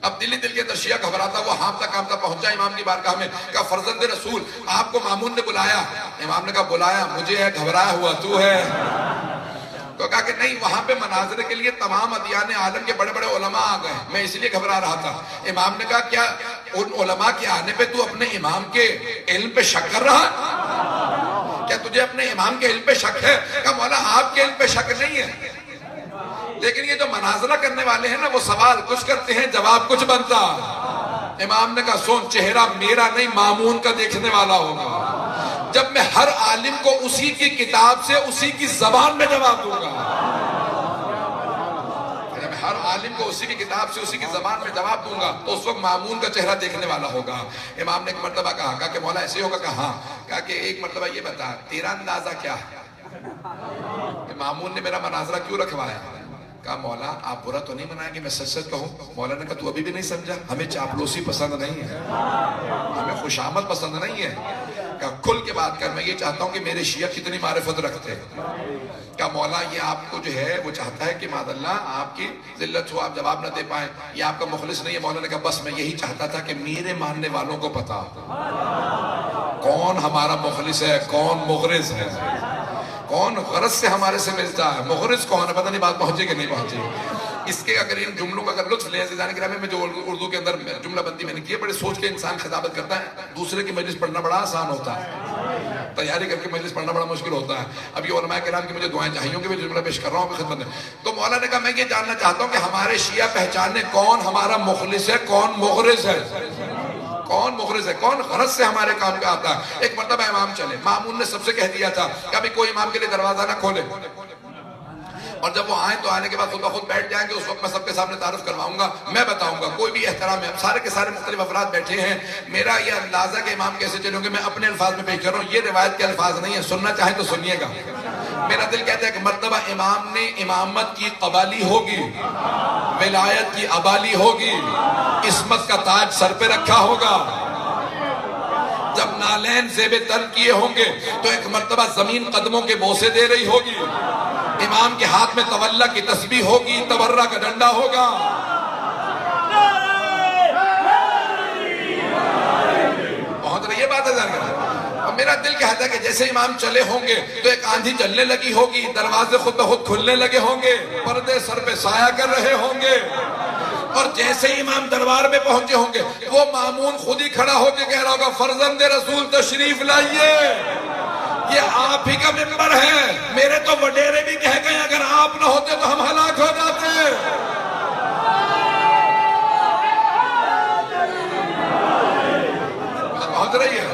اب دل کے اندر شیعہ گھبراتا وہ ہامتا کامتا پہنچا امام کی بارگاہ میں. کہا فرزند رسول آپ کو مامون نے بلایا. امام نے کہا بلایا مجھے ہے، گھبرایا ہوا تو ہے. تو کہا کہ نہیں، وہاں پہ مناظرے کے لیے تمام ادیان عالم کے بڑے بڑے علماء آ گئے، میں اس لیے گھبرا رہا تھا. امام نے کہا کیا ان علماء کے آنے پہ تو اپنے امام کے علم پہ شک کر رہا؟ کیا تجھے اپنے امام کے علم پہ شک ہے؟ کہا مولا آپ کے علم پہ شک نہیں ہے، لیکن یہ جو مناظرہ کرنے والے ہیں نا وہ سوال کچھ کرتے ہیں جواب کچھ بنتا. امام نے کہا سن، چہرہ میرا نہیں مامون کا دیکھنے والا ہوگا. جب میں ہر عالم کو اسی کی کتاب سے اسی کی زبان میں جواب دوں گا، جب میں ہر عالم کو اسی کی کتاب سے اسی کی زبان میں جواب دوں گا تو اس وقت مامون کا چہرہ دیکھنے والا ہوگا. امام نے ایک مرتبہ کہا کہ مولا ایسے ہوگا؟ کہا ہاں. کہا کہ ایک مرتبہ یہ بتا تیرا اندازہ کیا ہے کہ مامون نے میرا مناظرہ کیوں رکھوایا؟ کہا مولا آپ برا تو نہیں منائیں گے میں سچ سچ کہوں؟ مولا نے کہا تو ابھی بھی نہیں سمجھا، ہمیں چاپلوسی پسند نہیں ہے، ہمیں خوشامد پسند نہیں ہے. کہا کھل کے بات کر، میں یہ چاہتا ہوں کہ میرے شیعہ کتنی معرفت رکھتے ہیں. کہا مولا یہ آپ کو جو ہے وہ چاہتا ہے کہ معاذ اللہ آپ کی ذلت ہو، آپ جواب نہ دے پائیں، یہ آپ کا مخلص نہیں ہے. مولا نے کہا بس میں یہی چاہتا تھا کہ میرے ماننے والوں کو پتا کون ہمارا مخلص ہے، کون مغرض ہے، کون غرض سے ہمارے سے ملتا ہے. مغرض کون ہے پتہ نہیں بات پہنچے کہ نہیں پہنچے. اس کے اگر ان جملوں کا اگر لطف لیں عزیزان گرامی، میں جو اردو کے اندر جملہ بندی میں نے کی ہے، بڑے سوچ کے انسان خطابت کرتا ہے. دوسرے کی مجلس پڑھنا بڑا آسان ہوتا ہے، تیاری کر کے مجلس پڑھنا بڑا مشکل ہوتا ہے. اب یہ علماء کرام کی مجھے دعائیں چاہیے کہ میں جملہ پیش کر رہا ہوں خدمت میں. تو مولا نے کہا میں یہ جاننا چاہتا ہوں کہ ہمارے شیعہ پہچاننے کون ہمارا مخلص ہے، کون مغرض ہے، کون مغرض ہے، کون غرض سے ہمارے کام کا آتا ہے. ایک مرتبہ امام چلے، مامون نے سب سے کہہ دیا تھا کہ ابھی کوئی امام کے لیے دروازہ نہ کھولے، اور جب وہ آئیں تو آنے کے بعد خود بخود بیٹھ جائیں گے. اس وقت میں سب کے سامنے تعارف کرواؤں گا، میں بتاؤں گا، کوئی بھی احترام ہے. سارے کے سارے مختلف افراد بیٹھے ہیں. میرا یہ اندازہ کہ امام کیسے چلیں گے میں اپنے الفاظ میں پیش کر رہا ہوں، یہ روایت کے الفاظ نہیں ہے، سننا چاہیں تو سنیے گا. میرا دل کہتا ہے کہ مرتبہ امام نے امامت کی قبالی ہوگی، ولایت کی ابالی ہوگی، عصمت کا تاج سر پہ رکھا ہوگا. جب نالین زیب تن کیے ہوں گے تو ایک مرتبہ زمین قدموں کے بوسے دے رہی ہوگی. امام کے ہاتھ میں تولا کی تسبیح ہوگی، تبرہ کا ڈنڈا ہوگا. پہنچ رہی ہے بات ہے ذرا. اور میرا دل کہتا ہے کہ جیسے امام چلے ہوں گے تو ایک آندھی چلنے لگی ہوگی، دروازے خود بخود کھلنے لگے ہوں گے، پردے سر پہ سایہ کر رہے ہوں گے. اور جیسے امام دربار میں پہنچے ہوں گے وہ مامون خود ہی کھڑا ہو کے کہہ رہا ہوگا فرزند رسول تشریف لائیے، یہ آپ ہی کا ممبر ہے. میرے تو وڈیرے بھی کہہ گئے اگر آپ نہ ہوتے تو ہم ہلاک ہو جاتے. پہنچ رہی ہے.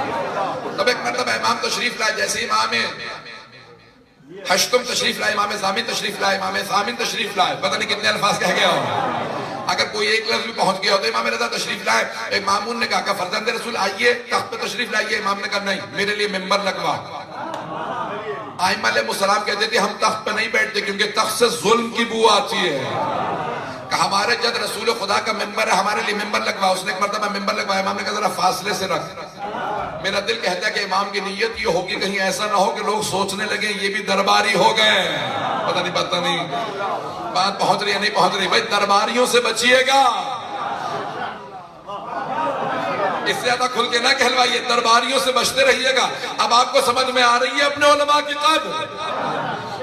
تب ایک مرتبہ امام تشریف لائے، جیسے امام حشتم تشریف لائے، امام ضامن تشریف لائے، امام ضامن تشریف لائے، پتہ نہیں کتنے الفاظ کہہ گیا ہو. اگر کوئی ایک لفظ بھی پہنچ گیا ہو تو امام رضا تشریف لائے. ایک مامون نے کہا کہ فرزند رسول آئیے تخت پہ تشریف لائیے. امام نے کہا نہیں، میرے لیے ممبر لگوا. آئمہ علیہ السلام کہتے تھے ہم تخت پہ نہیں بیٹھتے کیونکہ تخت سے ظلم کی بو آتی ہے. کہ ہمارے جد رسول خدا کا ممبر ہے، ہمارے لیے ممبر لگوا. اس نے ایک مرتبہ ممبر لگوایا. امام نے کہا ذرا فاصلے سے رکھ. میرا دل کہتا ہے کہ امام کی نیت یہ ہوگی کہیں ایسا نہ ہو کہ لوگ سوچنے لگیں یہ بھی درباری ہو گئے. پتہ نہیں بات پہنچ رہی ہے نہیں پہنچ رہی. بھائی درباریوں سے بچیے گا، اس سے زیادہ کھل کے نہ کہلوائیے، درباریوں سے بچتے رہیے گا. اب آپ کو سمجھ میں آ رہی ہے اپنے علماء کی قدر.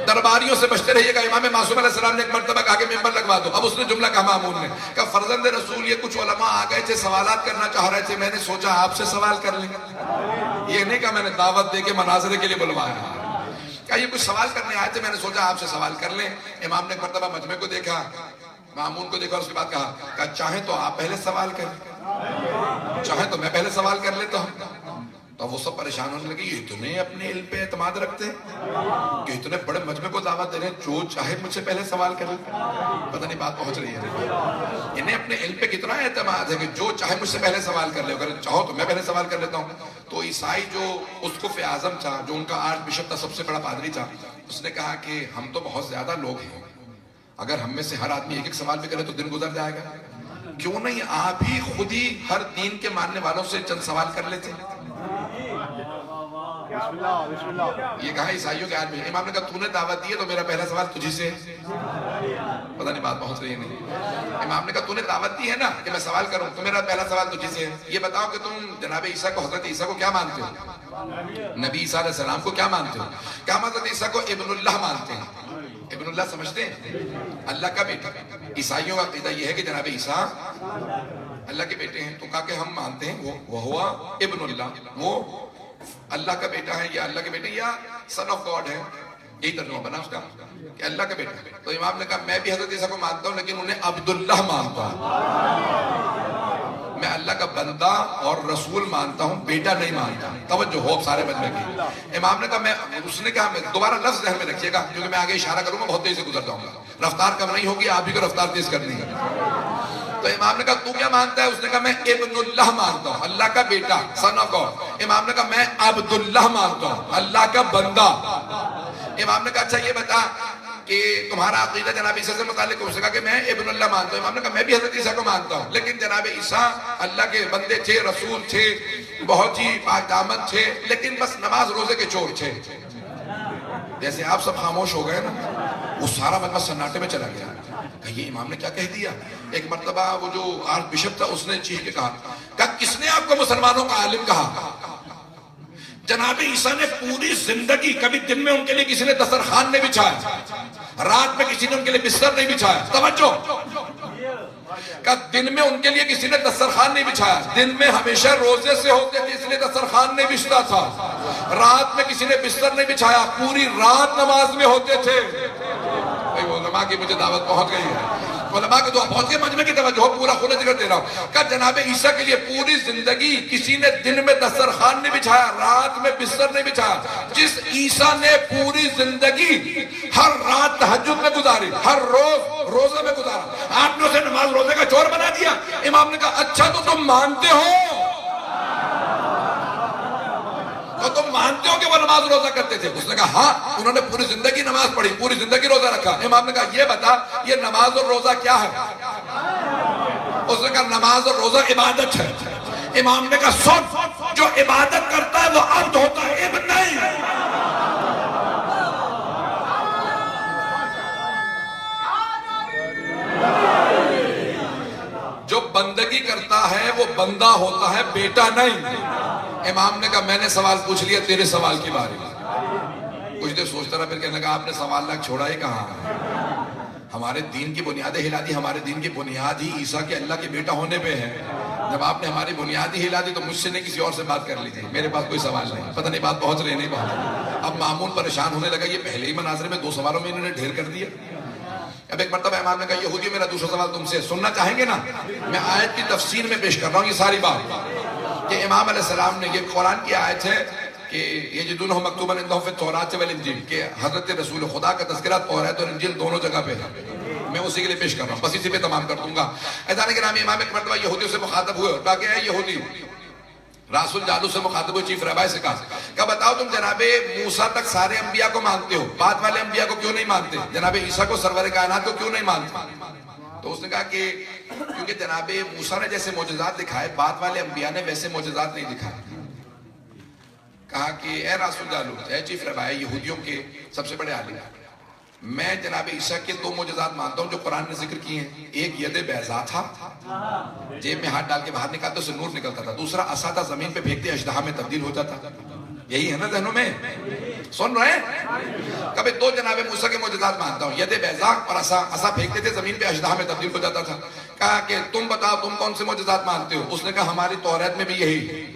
درباریوں سے بچتے رہیے گا. امام معصوم علیہ السلام نے ایک مرتبہ کہا کہ ممبر لگوا دو. اب اس نے جملہ کہا مامون نے کہ فرزند رسول یہ کچھ علماء آ گئے تھے سوالات کرنا چاہ رہے تھے، میں نے سوچا آپ سے سوال کر لیں. یہ نہیں کہا میں نے دعوت دے کے مناظرے کے لیے بلوایا. کہا یہ کچھ سوال کرنے آئے تھے، میں نے سوچا آپ سے سوال کر لیں. امام نے ایک مرتبہ مجمع کو دیکھا، مامون کو دیکھا اور اس کے بعد کہا چاہیں تو آپ پہلے سوال کریں. چاہے تو میں پہلے سوال کر لیتا ہوں. تو وہ سب پریشان ہونے لگے, یہ اتنے اپنے علم پہ اعتماد رکھتے ہیں کہ اتنے بڑے مجمع کو دعوت دے رہے ہیں جو چاہے مجھ سے پہلے سوال کر لے. پتہ نہیں بات پہنچ رہی ہے. انہیں اپنے علم پہ کتنا اعتماد ہے کہ جو چاہے مجھ سے پہلے سوال کر لے, اگر چاہو تو میں پہلے سوال کر لیتا ہوں. تو عیسائی جو اسقف اعظم تھا, جو ان کا آرچ بشپ تھا, سب سے بڑا پادری تھا, اس نے کہا کہ ہم تو بہت زیادہ لوگ ہیں, اگر ہم میں سے ہر آدمی ایک ایک سوال بھی کرے تو دن گزر جائے گا. کیوں نہیں آپ ہی خود ہی ہر دین کے ماننے والوں سے چند سوال کر لیتے. یہ کہا عیسائیوں کے آدمی. امام نے کہا تو نے دعوت دی ہے تو میرا پہلا سوال تجھی سے. پتہ نہیں بات پہنچ رہی ہے نہیں. امام نے کہا تو نے دعوت دی ہے نا کہ میں سوال کروں, تو میرا پہلا سوال تجھی سے ہے. یہ بتاؤ کہ تم جناب عیسیٰ کو, حضرت عیسیٰ کو کیا مانتے ہو؟ نبی عیسیٰ علیہ السلام کو کیا مانتے ہو؟ کیا حضرت عیسیٰ کو ابن اللہ مانتے ہیں؟ ابن اللہ سمجھتے ہیں اللہ کا بیٹا. عیسائیوں کا عقیدہ یہ ہے کہ جناب عیسیٰ اللہ کے بیٹے ہیں. تو کہا کہ ہم مانتے ہیں وہ ہوا ابن اللہ, وہ اللہ کا بیٹا ہے, یا اللہ کے بیٹے, یا سن آف گاڈ ہے. یہی ترجمہ بنا اس کا کہ اللہ کا بیٹا ہے. تو امام نے کہا میں بھی حضرت عیسیٰ کو مانتا ہوں, لیکن انہیں عبداللہ مانتا ہوں. میں اللہ کا بندہ اور رسول مانتا ہوں, بیٹا نہیں مانتا. توجہ ہو سارے بندے کی. امام نے کہا اس نے کہا میں دوبارہ لفظ ذہن میں رکھیے گا کیونکہ میں آگے اشارہ کروں گا, بہت تیزی سے گزر جاؤں گا, رفتار کم نہیں ہوگی, آپ ہی کو رفتار تیز کرنی ہے. تو امام نے کہا تو کیا مانتا ہے؟ اس نے کہا میں ابن اللہ مانتا ہوں, اللہ کا بیٹا, سن آف گاڈ. امام نے کہا میں عبداللہ مانتا ہوں, اللہ کا بندہ. امام نے کہا اچھا یہ بتا کہ تمہارا عقیدہ جناب عیسیٰ سے متعلق. اس نے کہا کہ میں ابن اللہ مانتا ہوں. امام نے کہا میں بھی حضرت عیسیٰ کو مانتا ہوں, لیکن جناب عیسیٰ اللہ کے بندے تھے, رسول تھے, بہت ہی پاک دامن تھے, لیکن بس نماز روزے کے چور تھے. جیسے آپ سب خاموش ہو گئے نا, وہ سارا مجمع سناٹے میں چلا گیا. یہ امام نے کیا کہہ دیا. ایک مرتبہ وہ جو آرچ بشپ تھا اس نے چیخ کے کہا کس نے آپ کو مسلمانوں کا عالم کہا؟ جناب عیسیٰ نے پوری زندگی, کبھی دن میں ان کے لیے کسی نے دسترخوان نہیں بچھایا, رات میں کسی نے ان کے لیے بستر نہیں بچھایا. توجہ, کہ دن میں ان کے لیے کسی نے دسترخوان نہیں بچھایا, دن میں ہمیشہ روزے سے ہوتے تھے اس لیے دسترخوان نہیں بچھتا تھا, رات میں کسی نے بستر نہیں بچھایا, پوری رات نماز میں ہوتے تھے. علماء کی مجھے دعوت پہنچ گئی ہے, علماء کی دعا پہنچ گئی, مجمع کی توجہ, پورا کھلا ذکر دے رہا ہوں. کہ جناب عیسیٰ کے لیے پوری زندگی کسی نے دن میں دسترخوان نہیں بچھایا, رات میں بستر نہیں بچھایا. جس عیسیٰ نے پوری زندگی ہر رات تہجد میں گزاری, ہر روز روزہ میں گزارا, آپ نے اسے نماز روزے کا چور بنا دیا. امام نے کہا اچھا تو تم مانتے ہو, تو تم مانتے ہو کہ وہ نماز روزہ کرتے تھے؟ اس نے کہا ہاں, انہوں نے پوری زندگی نماز پڑھی, پوری زندگی روزہ رکھا. امام نے کہا یہ بتا یہ نماز اور روزہ کیا ہے؟ اس نے کہا نماز اور روزہ عبادت ہے. امام نے کہا سن, جو عبادت کرتا ہے وہ عبد ہوتا ہے, ابن نہیں. جو بندگی کرتا ہے وہ بندہ ہوتا ہے, بیٹا نہیں. امام نے کہا میں نے سوال پوچھ لیا, تیرے سوال کی باری. کچھ دیر سوچتا رہا, پھر کہنے لگا آپ نے سوال لاکھ چھوڑا ہی کہاں. ہمارے دین کی بنیادیں ہلا دی. ہمارے دین کی بنیاد ہی عیسیٰ کے اللہ کے بیٹا ہونے پہ ہے. جب آپ نے ہماری بنیاد ہی ہلا دی تو مجھ سے نہیں کسی اور سے بات کر لی تھی. میرے پاس کوئی سوال نہیں. پتہ نہیں بات پہنچ رہی نہیں پہنچ. اب مامون پریشان ہونے لگا, یہ پہلے ہی مناظرے میں 2 سوالوں میں انہوں نے ڈھیر کر دیا. اب ایک مرتبہ امام نے کہا یہودیوں میرا دوسرا سوال تم سے سننا چاہیں گے نا؟ میں آیت کی تفسیر میں پیش کر رہا ہوں یہ ساری بات, کہ امام علیہ السلام نے, یہ قرآن کی آیت ہے کہ یجدونہ مکتوبا عندہم فی التوراۃ والانجیل, کہ حضرت رسول خدا کا تذکرہ تورات اور انجیل دونوں جگہ پہ ہے. میں اسی کے لیے پیش کر رہا ہوں, بس اسی پہ تمام کر دوں گا. ایسا کہ نامی امام ایک مرتبہ یہودیوں سے مخاطب ہوئے, اور کہا کہ اے یہودی, راس الجالو سے مخاطب ہوئے, چیف رہبائی سے کہا کہ بتاؤ تم جناب موسیٰ تک سارے انبیاء کو مانتے ہو, بعد والے انبیاء کو کیوں نہیں مانتے؟ جناب عیسیٰ کو سرور کائنات کو کیوں نہیں مانتے؟ تو اس نے کہا کہ کیونکہ جناب موسیٰ نے جیسے معجزات دکھائے, بعد والے انبیاء نے ویسے معجزات نہیں دکھائے. کہا کہ اے راس الجالو, اے چیف رہبائی یہودیوں کے سب سے بڑے عالم, میں جناب عیسیٰ کے 2 معجزات مانتا ہوں جو قرآن نے ذکر کیے ہیں. ایک ید بیضا تھا, جیب میں ہاتھ ڈال کے باہر نکالتے اسے نور نکلتا تھا. دوسرا عصا تھا, زمین پہ پھینکتے اژدہا میں تبدیل ہوتا تھا. یہی ہے نا ذہنوں میں, سن رہے ہیں؟ کبھی 2 جناب موسیٰ کے معجزات مانتا ہوں, ید بیضا اور عصا پھینکتے تھے, زمین پہ اژدہا میں تبدیل ہو جاتا تھا. کہا کہ تم بتاؤ تم کون سے معجزات مانتے ہو؟ اس نے کہا ہماری توریت میں بھی یہی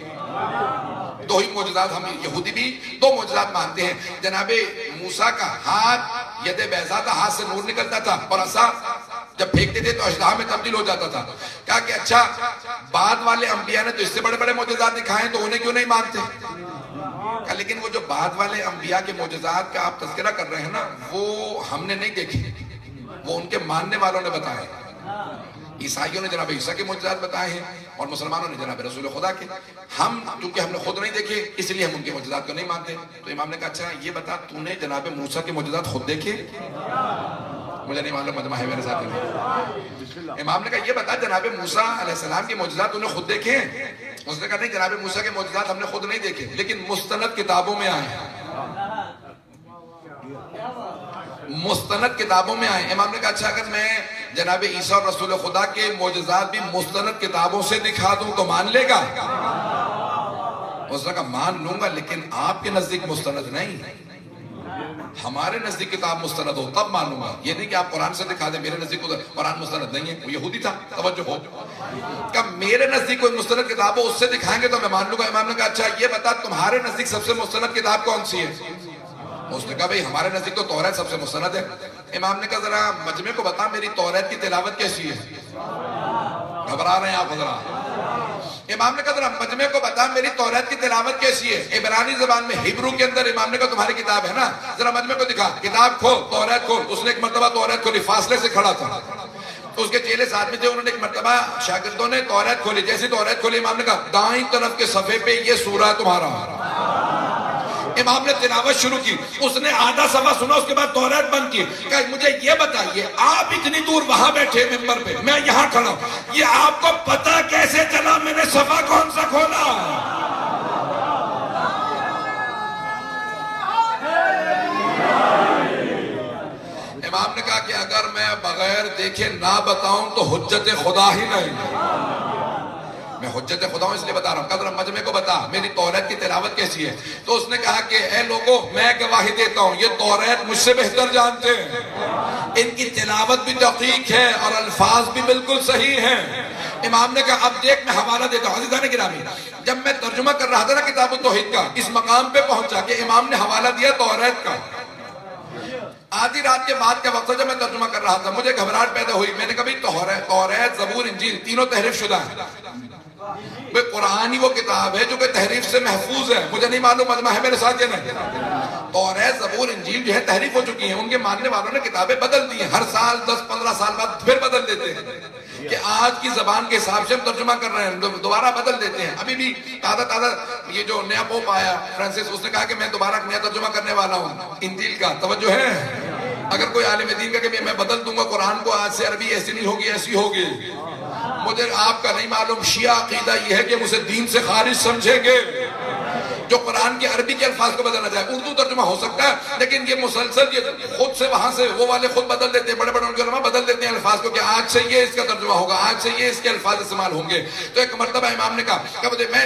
2 ہی معجزات, ہم یہودی بھی 2 معجزات مانتے ہیں. جناب موسیٰ کا ہاتھ ید بیضا تھا, ہاتھ سے نور نکلتا تھا, اور عصا جب پھینکتے تھے تو اژدہا میں تبدیل ہو جاتا تھا. کہا کہ اچھا بعد والے انبیاء نے تو اس سے بڑے بڑے معجزات دکھائے تو انہیں کیوں نہیں مانتے؟ کہا لیکن وہ جو بعد والے انبیاء کے معجزات کا آپ تذکرہ کر رہے ہیں نا وہ ہم نے نہیں دیکھے, وہ ان کے ماننے والوں نے بتائے. عیسائیوں نے جناب عیسیٰ کے معجزات بتائے ہیں اور مسلمانوں نے جناب رسول خدا کے. ہم چونکہ ہم نے خود نہیں دیکھے اس لیے ہم ان کے معجزات کو نہیں مانتے. تو امام نے کہا اچھا یہ بتا تو نے جناب موسیٰ کے معجزات خود دیکھے؟ مجھے نہیں معلوم, مجمع ہے میرے ساتھ میں. امام نے کہا یہ بتا جناب موسیٰ علیہ السلام کے معجزات تو نے خود دیکھے ہیں؟ اس نے کہا نہیں جناب موسیٰ کے معجزات ہم نے خود نہیں دیکھے لیکن مستند کتابوں میں آئے ہیں, مستند کتابوں میں آئے. امام نے کہا اچھا اگر میں جناب عیسیٰ اور رسول خدا کے معجزات بھی مستند کتابوں سے دکھا دوں تو مان لے گا؟ اس نے کہا مان لوں گا لیکن آپ کے نزدیک مستند نہیں, ہمارے نزدیک کتاب مستند ہو تب مانوں گا. یہ نہیں کہ آپ قرآن سے دکھا دیں, میرے نزدیک قرآن مستند نہیں ہے. وہ یہودی تھا, توجہ ہو. کہ میرے نزدیک کوئی مستند کتاب ہو اس سے دکھائیں گے تو میں مان لوں گا. امام نے کہا اچھا یہ بتا تمہارے نزدیک سب سے مستند کتاب کون سی ہے؟ اس نے کہا بھئی ہمارے نزدیک تو توریت سب سے مستند ہے. امام نے کہا ذرا مجمع کو بتا میری توریت کی تلاوت کیسی ہے؟ گھبرا رہے ہیں آپ حضرات. امام نے کہا ذرا مجمع کو بتا میری توریت کی تلاوت کیسی ہے؟ عبرانی زبان میں ہیبرو کے اندر. امام نے کہا تمہاری کتاب ہے نا, ذرا مجمع کو دکھا, کتاب کھول, توریت کھول. اس نے ایک مرتبہ توریت کھولی, فاصلے سے کھڑا تھا. اس کے چیلے ساتھ میں تھے, انہوں نے ایک مرتبہ شاگردوں نے توریت کھولی. جیسی توریت کھولی امام نے کہا دائیں طرف کے صفحے پہ یہ سورہ تمہارا. امام نے تلاوت شروع کی, اس نے آدھا صفحہ سنا, اس کے بعد توریت بند کی. کہا مجھے یہ بتائیے آپ اتنی دور وہاں بیٹھے ممبر پہ, میں یہاں کھڑا ہوں, یہ آپ کو پتا کیسے چلا میں نے صفحہ کون سا کھولا؟ امام نے کہا کہ اگر میں بغیر دیکھے نہ بتاؤں تو حجت خدا ہی نہیں. میں حجت خدا ہوں اس لیے بتا رہا ہوں. قدر مجمع کو بتا میری توریت کی تلاوت کیسی ہے؟ تو اس نے کہا کہ اے لوگوں میں گواہی دیتا ہوں یہ توریت مجھ سے بہتر جانتے ہیں, ان کی تلاوت بھی دقیق ہے اور الفاظ بھی بالکل صحیح ہیں. امام نے کہا اب دیکھ میں حوالہ دیتا ہوں. عزیزان گرامی جب میں ترجمہ کر رہا تھا نا کتاب التوحید کا, اس مقام پہ پہنچا کہ امام نے حوالہ دیا توریت کا. آدھی رات کے بعد کا وقت جب میں ترجمہ کر رہا تھا مجھے گھبراہٹ پیدا ہوئی. میں نے کہا بھئی توریت زبور انجیل تینوں تحریف شدہ ہیں. قرآن ہی وہ کتاب ہے جو کہ تحریف سے محفوظ ہے. مجھے نہیں معلوم مجمع ہے میرے ساتھ یا نہیں. توریت زبور انجیل جو ہے تحریف ہو چکی ہیں, ان کے ماننے والوں نے کتابیں بدل دی ہیں, ہر سال 10-15 سال بعد پھر بدل دیتے ہیں کہ آج کی زبان کے حساب سے ہم ترجمہ کر رہے ہیں, دوبارہ بدل دیتے ہیں. ابھی بھی تازہ یہ جو نیا پوپ آیا فرانسس, اس نے کہا کہ میں دوبارہ نیا ترجمہ کرنے والا ہوں انجیل کا. توجہ ہے, اگر کوئی عالم دین کا کہ میں بدل دوں گا قرآن کو, آج سے عربی ایسی نہیں ہوگی ایسی ہوگی. مجھے آپ کا نہیں معلوم, شیعہ عقیدہ یہ ہے کہ اسے دین سے خارج سمجھیں گے جو قرآن کے عربی کے الفاظ کو بدلنا چاہے. اردو ترجمہ ہو سکتا ہے لیکن یہ مسلسل یہ خود سے وہاں سے وہ والے خود بدل دیتے ہیں, بڑے بڑے علماء بدل دیتے ہیں الفاظ کو کہ آج سے یہ اس کا ترجمہ ہوگا, آج سے یہ اس کے الفاظ استعمال ہوں گے. تو ایک مرتبہ امام نے کہا کہ مجھے میں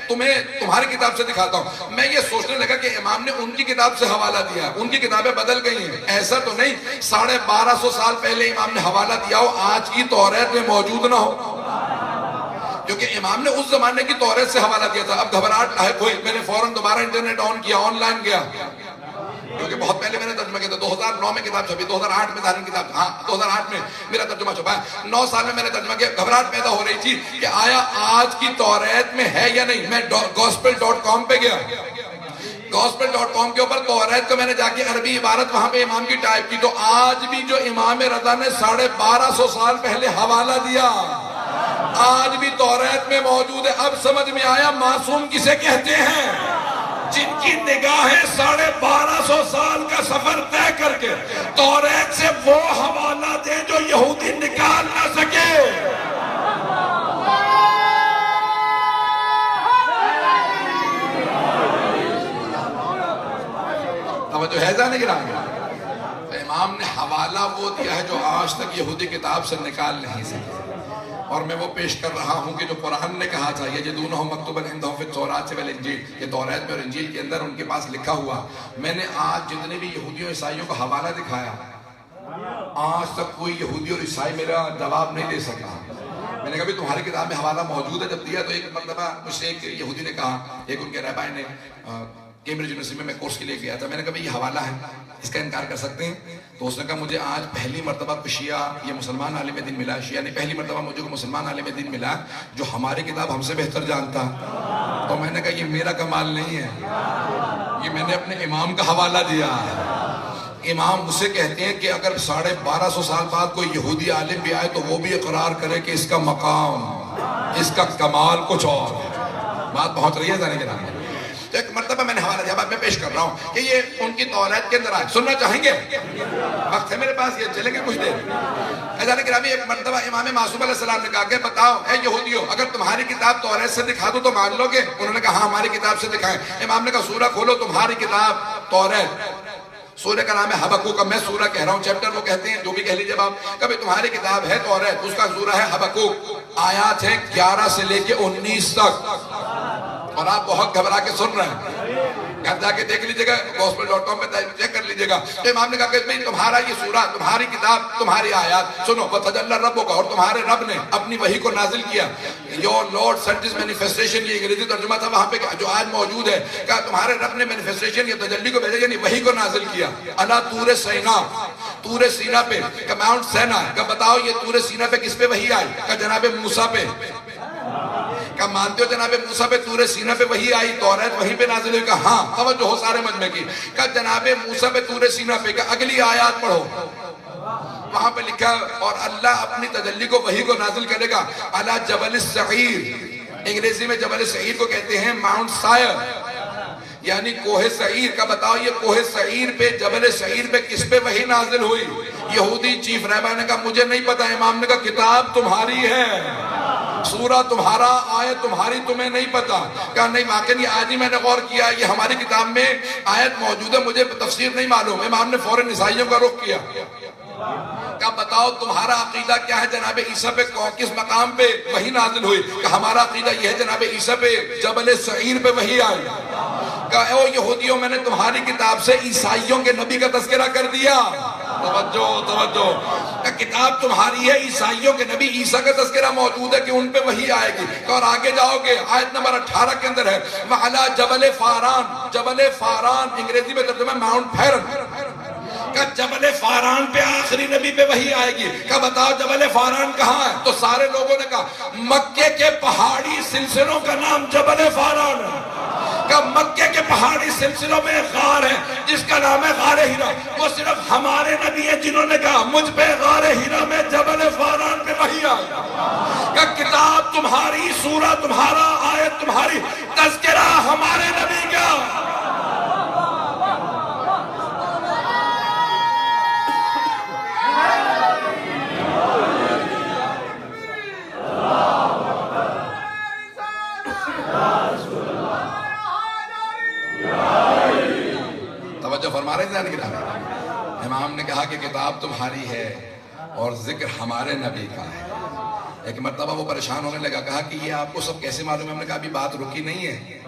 تمہیں تمہاری کتاب سے دکھاتا ہوں. میں یہ سوچنے لگا کہ امام نے ان کی کتاب سے حوالہ دیا, ان کی کتابیں بدل گئی ہیں. ایسا تو نہیں 1250 سال پہلے امام نے حوالہ دیا ہو آج کی توریت میں موجود نہ ہو, کیونکہ امام نے اس زمانے کی توریت سے حوالہ دیا تھا. اب گھبراہٹ لاحق ہوئی, میں نے فوراً دوبارہ انٹرنیٹ آن کیا, آن لائن گیا, کیونکہ بہت پہلے میں نے ترجمہ کیا تھا. 2009 میں کتاب چھپی, 2008 میں دارین کتاب, ہاں 2008 میں میرا ترجمہ چھپا ہے. 9 سال میں میں نے ترجمہ کیا. گھبراہٹ پیدا ہو رہی تھی کہ آیا آج کی توریت میں ہے یا نہیں. میں gospel.com پہ گیا, gospel.com کے اوپر توریت کو میں نے جا کے عربی عبارت وہاں پہ امام کی ٹائپ کی, تو آج بھی جو امام رضا نے 1250 سال پہلے حوالہ دیا آج بھی توریت میں موجود ہے. اب سمجھ میں آیا معصوم کسے کہتے ہیں؟ جن کی نگاہیں 1250 سال کا سفر طے کر کے توریت سے وہ حوالہ دے جو یہودی نکال نہ سکے. توجہ ہے جانے کی رہا. امام نے حوالہ وہ دیا ہے جو آج تک یہودی کتاب سے نکال نہیں سکے. اور میں وہ پیش کر رہا ہوں کہ جو قرآن نے کہا تھا یجدونہ مکتوبا عندہم فی التوراۃ والانجیل, یہ توریت میں اور انجیل کے اندر ان کے پاس لکھا ہوا. میں نے آج جتنے بھی یہودیوں عیسائیوں کو حوالہ دکھایا, آج تک کوئی یہودی اور عیسائی میرا جواب نہیں دے سکا. میں نے کہا بھی تمہاری کتاب میں حوالہ موجود ہے. جب دیا تو ایک مرتبہ مجھ سے ایک یہودی نے کہا, ایک ان کے رہبائی نے, کیمبرج یونیورسٹی میں کورس کے لیے گیا تھا. میں نے کہا یہ حوالہ ہے, اس کا انکار کر سکتے ہیں؟ تو اس نے کہا مجھے آج پہلی مرتبہ کو شیعہ یہ مسلمان عالم دین ملا, شیعہ نہیں پہلی مرتبہ مجھے کو مسلمان عالم دین ملا جو ہماری کتاب ہم سے بہتر جانتا. تو میں نے کہا یہ میرا کمال نہیں ہے, یہ میں نے اپنے امام کا حوالہ دیا. امام اسے کہتے ہیں کہ اگر 1250 سال بعد کوئی یہودی عالم بھی آئے تو وہ بھی اقرار کرے کہ اس کا مقام, اس کا کمال کچھ اور ہے. بات پہنچ رہی ہے ذرا کے نام میں. تو ایک مرتبہ میں نے حوالہ دیا, بات میں پیش کر رہا ہوں کہ یہ ان کی توریت کے اندر آئے. سننا چاہیں گے؟ وقت ہے میرے پاس, یہ چلیں گے کچھ دیر. ذرا کے نام ایک مرتبہ امام معصوم علیہ السلام نے کہا کہ بتاؤ اے یہودیو, اگر تمہاری کتاب توریت سے دکھا دو تو مان لو گے؟ انہوں نے کہا ہاں ہماری کتاب سے دکھائیں. امام نے کہا سورہ کھولو تمہاری کتاب توریت, سورہ کا نام ہے حبقوق. میں سورہ کہہ رہا ہوں, چیپٹر وہ کہتے ہیں جو بھی کہہ لیجئے آپ. کبھی تمہاری کتاب ہے توریت, اس کا سورہ ہے حبقوق, آیات ہیں 11 سے لے کے 19 تک, اور آپ بہت گھبرا کے سن رہے ہیں. گھر جا کے دیکھ لیجئے گا, gospel.com پہ چیک کر لیجئے گا. تو امام نے کہا کہ تمہارا یہ سورہ, تمہاری کتاب, تمہاری آیات سنو. وَتَجَلَّى رَبُّكَ, اور تمہارے رب نے اپنی وحی کو نازل کیا. Your Lord sent his manifestation, یہ انگریزی ترجمہ تھا وہاں پہ جو آج موجود ہے. کہا تمہارے رب نے مینیفیسٹیشن یا تجلی کو بھیجا, یعنی وحی کو نازل کیا. عَلَى طور سینا, طور سینا پہ. کہ ماؤنٹ سینا, کہ بتاؤ یہ طور سینا پہ کس پہ وحی آئی؟ کہ جناب موسیٰ پہ. کیا مانتے ہو جناب موسیٰ پہ طور سینہ پہ وحی آئی, توریت وہیں پہ نازل ہوئی؟ کہا ہاں. توجہ ہو سارے مجمع کی. کہا جناب موسیٰ پہ طور سینہ پہ. کہ اگلی آیات پڑھو, وہاں پہ لکھا اور اللہ اپنی تجلی کو وحی کو نازل کرے گا علی جبل السعیر. انگریزی میں جبل سعیر کو کہتے ہیں ماؤنٹ سائر, یعنی کوہ سعیر. کا بتاؤ یہ کوہ سعیر پہ, جبل سعیر پہ کس پہ وحی نازل ہوئی؟ یہودی چیف رہبر نے کہا مجھے نہیں پتا. امام نے کہا کتاب تمہاری ہے, سورہ تمہارا, آیت تمہاری, تمہیں نہیں پتا. کہا نہیں واقعی آج ہی میں نے غور کیا, یہ ہماری کتاب میں آیت موجود ہے, مجھے تفسیر نہیں معلوم. امام نے فوراً عیسائیوں کا رخ کیا. کہا بتاؤ تمہارا عقیدہ کیا ہے جناب عیسیٰ پہ کس مقام پہ وحی نازل ہوئی؟ کہ ہمارا عقیدہ یہ ہے جناب عیسیٰ پہ جبل سعیر پہ وحی آئی. کہا اے یہودیوں, میں نے تمہاری کتاب سے عیسائیوں کے نبی کا تذکرہ کر دیا. توجہ توجہ. کہ کتاب تمہاری ہے, عیسائیوں کے نبی عیسیٰ کا تذکرہ موجود ہے کہ ان پہ وحی آئے گی. اور آگے جاؤ گے آیت نمبر 18 کے اندر ہے وَعَلَى جبل فاران. جبل فاران انگریزی میں ترجمہ ماؤنٹ پھیرن. کہ جبل فاران پہ آخری نبی پہ وحی آئے گی. کہ بتاؤ جبل فاران کہاں ہے؟ تو سارے لوگوں نے کہا مکے کے پہاڑی سلسلوں کا نام جبل فاران ہے. کہ مکے کے پہاڑی سلسلوں میں ایک غار ہے جس کا نام ہے غار ہیرا. وہ صرف ہمارے نبی ہیں جنہوں نے کہا مجھ پہ غار ہیرا میں جبل فاران پہ وحی آئی. کہ کتاب تمہاری, سورہ تمہارا, آیت تمہاری, تذکرہ ہمارے نبی کا. فرما رہے ہیں امام نے کہا کہ کتاب تمہاری ہے اور ذکر ہمارے نبی کا ہے. ایک مرتبہ وہ پریشان ہونے لگا, کہا کہ یہ آپ کو سب کیسے معلوم ہے؟ ہم نے کہا ابھی بات رکی نہیں ہے,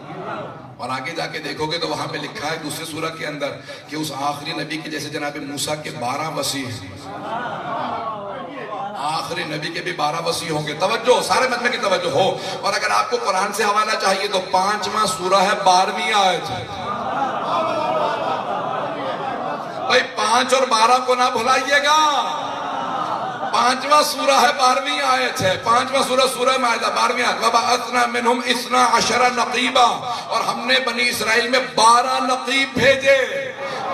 اور آگے جا کے دیکھو گے تو وہاں پہ لکھا ہے دوسرے سورہ کے اندر کہ اس آخری نبی کے جیسے جناب موسیٰ کے 12 وصی ہیں, آخری نبی کے بھی 12 وصی ہوں گے. توجہ سارے مجمع کی توجہ ہو. اور اگر آپ کو قرآن سے حوالہ چاہیے تو 5واں سورہ ہے 12ویں آیت ہے. بھائی 5 اور 12 کو نہ بھلائیے گا. 5واں سورہ ہے 12ویں آیت ہے. 5واں سورہ سورہ مائدہ 12ویں آیت. وَبَعَثْنَا مِنْهُمْ 12 نقیبا, اور ہم نے بنی اسرائیل میں 12 نقیب بھیجے.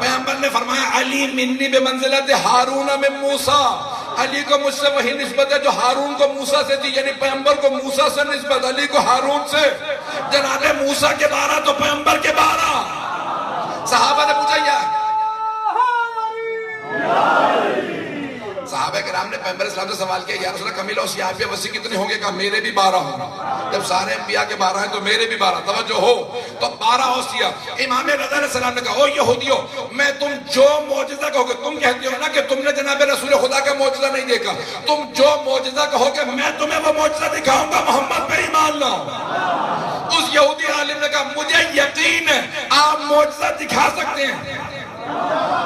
پیغمبر نے فرمایا علی منی بمنزلت ہارون من موسیٰ. علی کو مجھ سے وہی نسبت ہے جو ہارون کو موسیٰ سے تھی, یعنی پیغمبر کو موسیٰ سے نسبت, علی کو ہارون سے. جناب موسیٰ کے 12 تو پیغمبر کے 12. صحابہ نے پوچھا صحابہ کرام نے پیغمبر اسلام سے سوال کیا یا رسول اللہ کمیل اور سیاحیہ وسیع کتنے ہوں گے؟ کہا میرے بھی 12 ہوں. جب سارے انبیاء کے 12 ہیں تو میرے بھی 12. توجہ ہو. تو 12 اوصیہ. امام رضا علیہ السلام نے کہا او یہودیو, میں تم جو معجزہ کہو گے, تم کہتے ہو نا کہ تم نے جناب رسول خدا کا معجزہ نہیں دیکھا, تم جو معجزہ کہو گے میں تمہیں وہ معجزہ دکھاؤں گا, محمد پہ ایمان لاؤ. اس یہودی عالم نے کہا مجھے یقین ہے آپ معجزہ دکھا سکتے ہیں,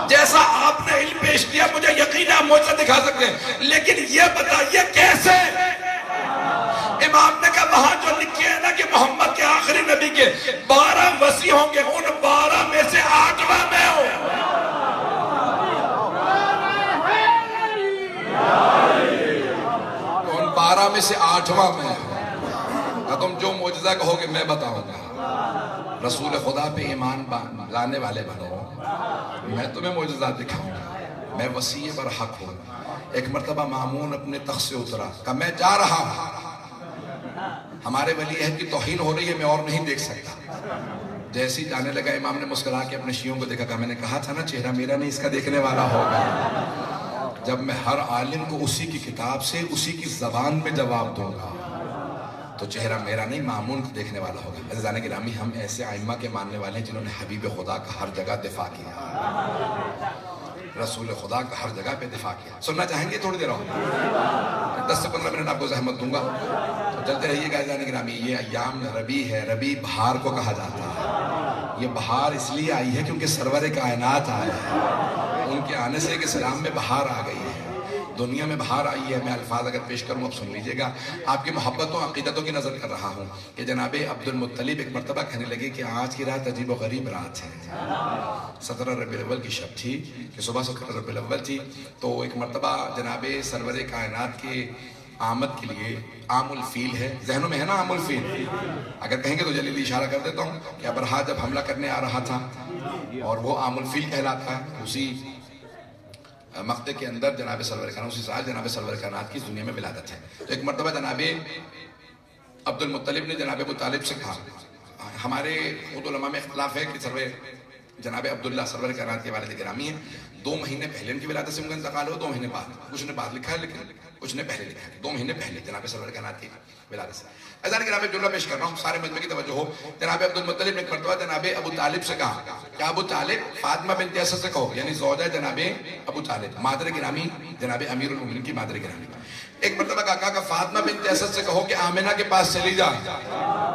جیسا آپ نے علم پیش کیا مجھے یقین ہے آپ معجزہ دکھا سکتے ہیں, لیکن یہ بتائیے کیسے؟ امام نے کہا وہاں جو لکھے ہیں نا کہ محمد کے آخری نبی کے 12 وصی ہوں گے, ان 12 10 میں سے 8واں میں ہوں. تم جو معجزہ کہو گے میں بتاؤں گا. رسول خدا پہ ایمان لانے والے بنو, میں تمہیں معجزات دکھاؤں گا. میں وسیع برحق ہوں. ایک مرتبہ مامون اپنے تخت سے اترا, کہا میں جا رہا ہوں, ہمارے ولی عہد کی توہین ہو رہی ہے, میں اور نہیں دیکھ سکتا. جیسے ہی جانے لگا امام نے مسکرا کے اپنے شیعوں کو دیکھا, کہا میں نے کہا تھا نا چہرہ میرا نہیں اس کا دیکھنے والا ہوگا. جب میں ہر عالم کو اسی کی کتاب سے اسی کی زبان میں جواب دوں گا تو چہرہ میرا نہیں مامون کو دیکھنے والا ہوگا. عزیزان گرامی, ہم ایسے ائمہ کے ماننے والے ہیں جنہوں نے حبیب خدا کا ہر جگہ دفاع کیا, رسول خدا کا ہر جگہ پہ دفاع کیا. سننا چاہیں گے تھوڑی دیر اور 10 سے 15 منٹ آپ کو زحمت دوں گا تو چلتے رہیے گا. عزیزان گرامی, یہ ایام ربیع ہے. ربیع بہار کو کہا جاتا ہے. یہ بہار اس لیے آئی ہے کیونکہ سرور کائنات آئے ہیں. ان کے آنے سے کہ اسلام میں بہار آ گئی ہے, دنیا میں بہار آئی ہے. میں الفاظ اگر پیش کروں اب سن لیجئے گا. آپ کی محبتوں عقیدتوں کی نظر کر رہا ہوں کہ جناب عبد المطلب ایک مرتبہ کہنے لگے کہ آج کی رات عجیب و غریب رات ہے. 17 ربیع الاول کی شب تھی کہ صبح 17 ربیع الاول تھی. تو ایک مرتبہ جناب سرور کائنات کے آمد کے لیے عام الفیل ہے, ذہنوں میں ہے نا عام الفیل, اگر کہیں گے تو جلیلی اشارہ کر دیتا ہوں کہ ابرہا جب حملہ کرنے آ رہا تھا اور وہ عام الفیل کہلاتا ہے, اسی مقطع کے اندر جناب سرور کائنات, اسی سال جناب سرور کائنات کی دنیا میں ولادت ہے. تو ایک مرتبہ جناب عبد المطلب نے جناب ابو طالب سے کہا, ہمارے خود علماء میں اختلاف ہے کہ جناب عبداللہ سرور کائنات کے والد گرامی ہیں, 2 مہینے پہلے ان کی ولادت سے ان کا انتقال ہو, 2 مہینے بعد. کچھ نے بعد لکھا ہے لیکن کچھ نے پہلے لکھا ہے, 2 مہینے پہلے جناب سرور کائنات کی ولادت سے. عزیزان گرامی, جملہ پیش کر رہا ہوں, سارے مجمع کی توجہ ہو. جناب عبد المطلب نے ایک مرتبہ جناب ابو طالب سے کہا کہ ابو طالب فاطمہ بنت اسد سے کہو, یعنی زوجہ جناب ابو طالب, مادر گرامی جناب امیر المومنین کی مادر گرامی. ایک مرتبہ کہا کہ فاطمہ بنت اسد سے کہو کہ آمنہ کے پاس چلی جا.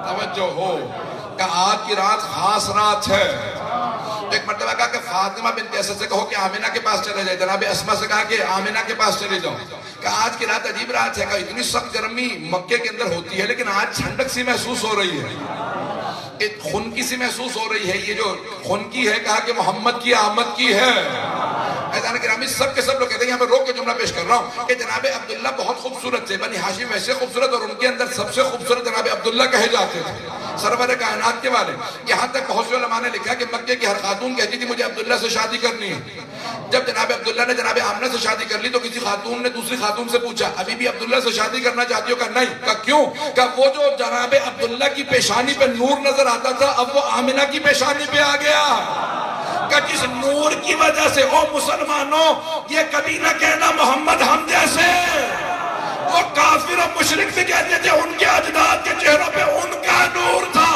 توجہ ہو کہ آج کی رات خاص رات ہے. ایک مرتبہ کہا کہ فاطمہ بنت اسد سے کہو کہ آمنہ کے پاس چلے جائے. جناب اسما سے کہا کہ آمنہ کے پاس چلے جاؤ. کہ آج کی رات عجیب رات ہے, کہ اتنی سخت گرمی مکے کے اندر ہوتی ہے لیکن آج ٹھنڈک سی محسوس ہو رہی ہے, ایک خنکی سی محسوس ہو رہی ہے. یہ جو خنکی ہے کہا کہ محمد کی آمد کی ہے. عزیزان گرامی, سب کے سب لوگ کہتے ہیں, یہاں پہ روک کے جملہ پیش کر رہا ہوں کہ جناب عبداللہ بہت خوبصورت تھے, بنی ہاشم ویسے خوبصورت, اور ان کے اندر سب سے خوبصورت جناب عبداللہ کہے جاتے تھے, سرور کائنات کے والے. یہاں تک بہت سے علماء نے لکھا کہ مکے کی ہر خاتون کہتی تھی مجھے عبداللہ سے شادی کرنی ہے. جب جناب عبداللہ نے جناب آمنہ سے شادی کر لی تو کسی خاتون نے دوسری خاتون سے پوچھا ابھی بھی عبداللہ سے شادی کرنا چاہتی ہو؟ کہا نہیں. کہا کیوں؟ کہا وہ جو جناب عبداللہ کی پیشانی پہ نور نظر آتا تھا اب وہ آمنہ کی پیشانی پہ آ گیا. کہ جس نور کی وجہ سے, او مسلمانوں یہ کبھی نہ کہنا محمد ہم جیسے, وہ کافر و مشرک بھی کہتے تھے ان کے اجداد کے چہروں پہ ان کا نور تھا.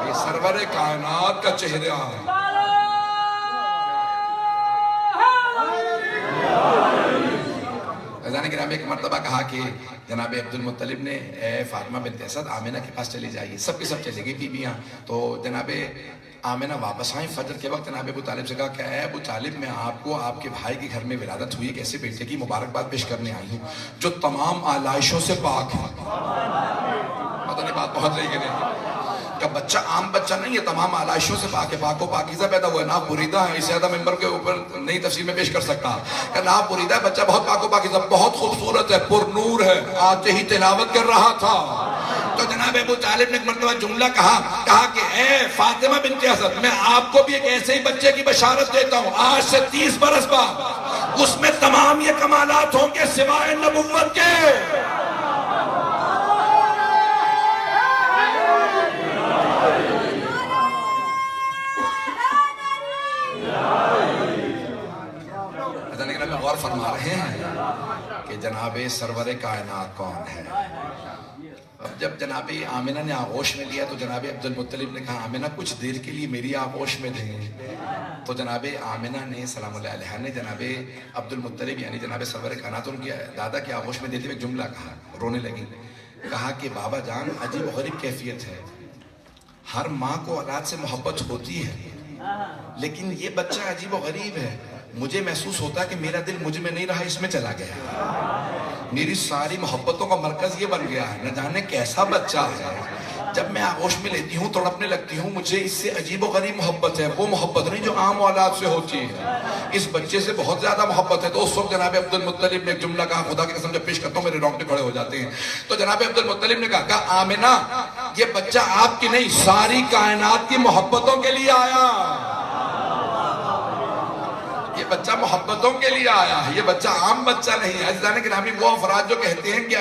یہ سرور کائنات کا چہرہ ہے. عزیزان گرامی, ایک مرتبہ کہا کہ جناب عبد المطلب نے اے فاطمہ بنت اسد آمنہ کے پاس چلی جائیے. سب کے سب چلے گئی بیویاں. تو جناب آمنہ واپس آئیں فجر کے وقت. جناب ابو طالب سے کہا کہ اے ابو طالب, میں آپ کو آپ کے بھائی کے گھر میں ولادت ہوئی ایک ایسے بیٹے کی مبارکباد پیش کرنے آئی ہوں جو تمام آلائشوں سے پاک ہے. پتہ نہیں بات پہنچ رہی کہ نہیں, کہ بچہ عام بچہ نہیں ہے, تمام آلائشوں سے پاک ہے, پاک و پاکیزہ پیدا ہوا ہے. ناپ بریدہ ہے, اس سے زیادہ ممبر کے اوپر نئی تفسیر میں پیش کر سکتا, کہ ناپ بریدہ ہے, بچہ بہت پاک و پاکیزہ, بہت خوبصورت ہے, پر نور ہے. آج ہی تلاوت کر رہا تھا تو جناب ابو طالب نے ایک مرتبہ جملہ کہا کہ اے فاطمہ بنت اسد, میں آپ کو بھی ایک ایسے ہی بچے کی بشارت دیتا ہوں آج سے 30 برس بعد اس میں تمام یہ کمالات ہوں گے سوائے نبوت کے. غور فرما رہے ہیں کہ جناب سرور کائنات کون ہے. اب جب جناب آمنہ نے آغوش میں لیا تو جناب عبد المطلب نے کہا آمنہ کچھ دیر کے لیے میری آغوش میں دیں. تو جناب آمنہ نے سلام اللہ علیہ نے جناب عبد المطلب یعنی جناب سرور کائنات ان کی دادا کی آغوش میں دیتے ہوئے جملہ کہا, رونے لگی. کہا کہ بابا جان عجیب و غریب کیفیت ہے, ہر ماں کو اولاد سے محبت ہوتی ہے لیکن یہ بچہ عجیب و غریب ہے. مجھے محسوس ہوتا ہے کہ میرا دل مجھ میں نہیں رہا, اس میں چلا گیا. میری ساری محبتوں کا مرکز یہ بن گیا ہے, نہ جانے کیسا بچہ ہے جب میں آغوش میں لیتی ہوں تڑپنے لگتی ہوں، مجھے اس سے عجیب و غریب محبت ہے، وہ محبت نہیں جو عام اولاد سے ہوتی ہے، اس بچے سے بہت زیادہ محبت ہے۔ تو اس وقت جناب عبد المطلب نے ایک جملہ کہا، خدا کی قسم جب پیش کرتا ہوں میرے رونگٹے کھڑے ہو جاتے ہیں۔ تو جناب عبد المطلب نے کہا آمنہ یہ بچہ آپ کی نہیں ساری کائنات کی محبتوں کے لیے آیا، یہ بچہ محبتوں کے لیے آیا ہے، یہ بچہ عام بچہ نہیں ہے۔ عزیزان گرامی، وہ افراد جو کہتے ہیں کہ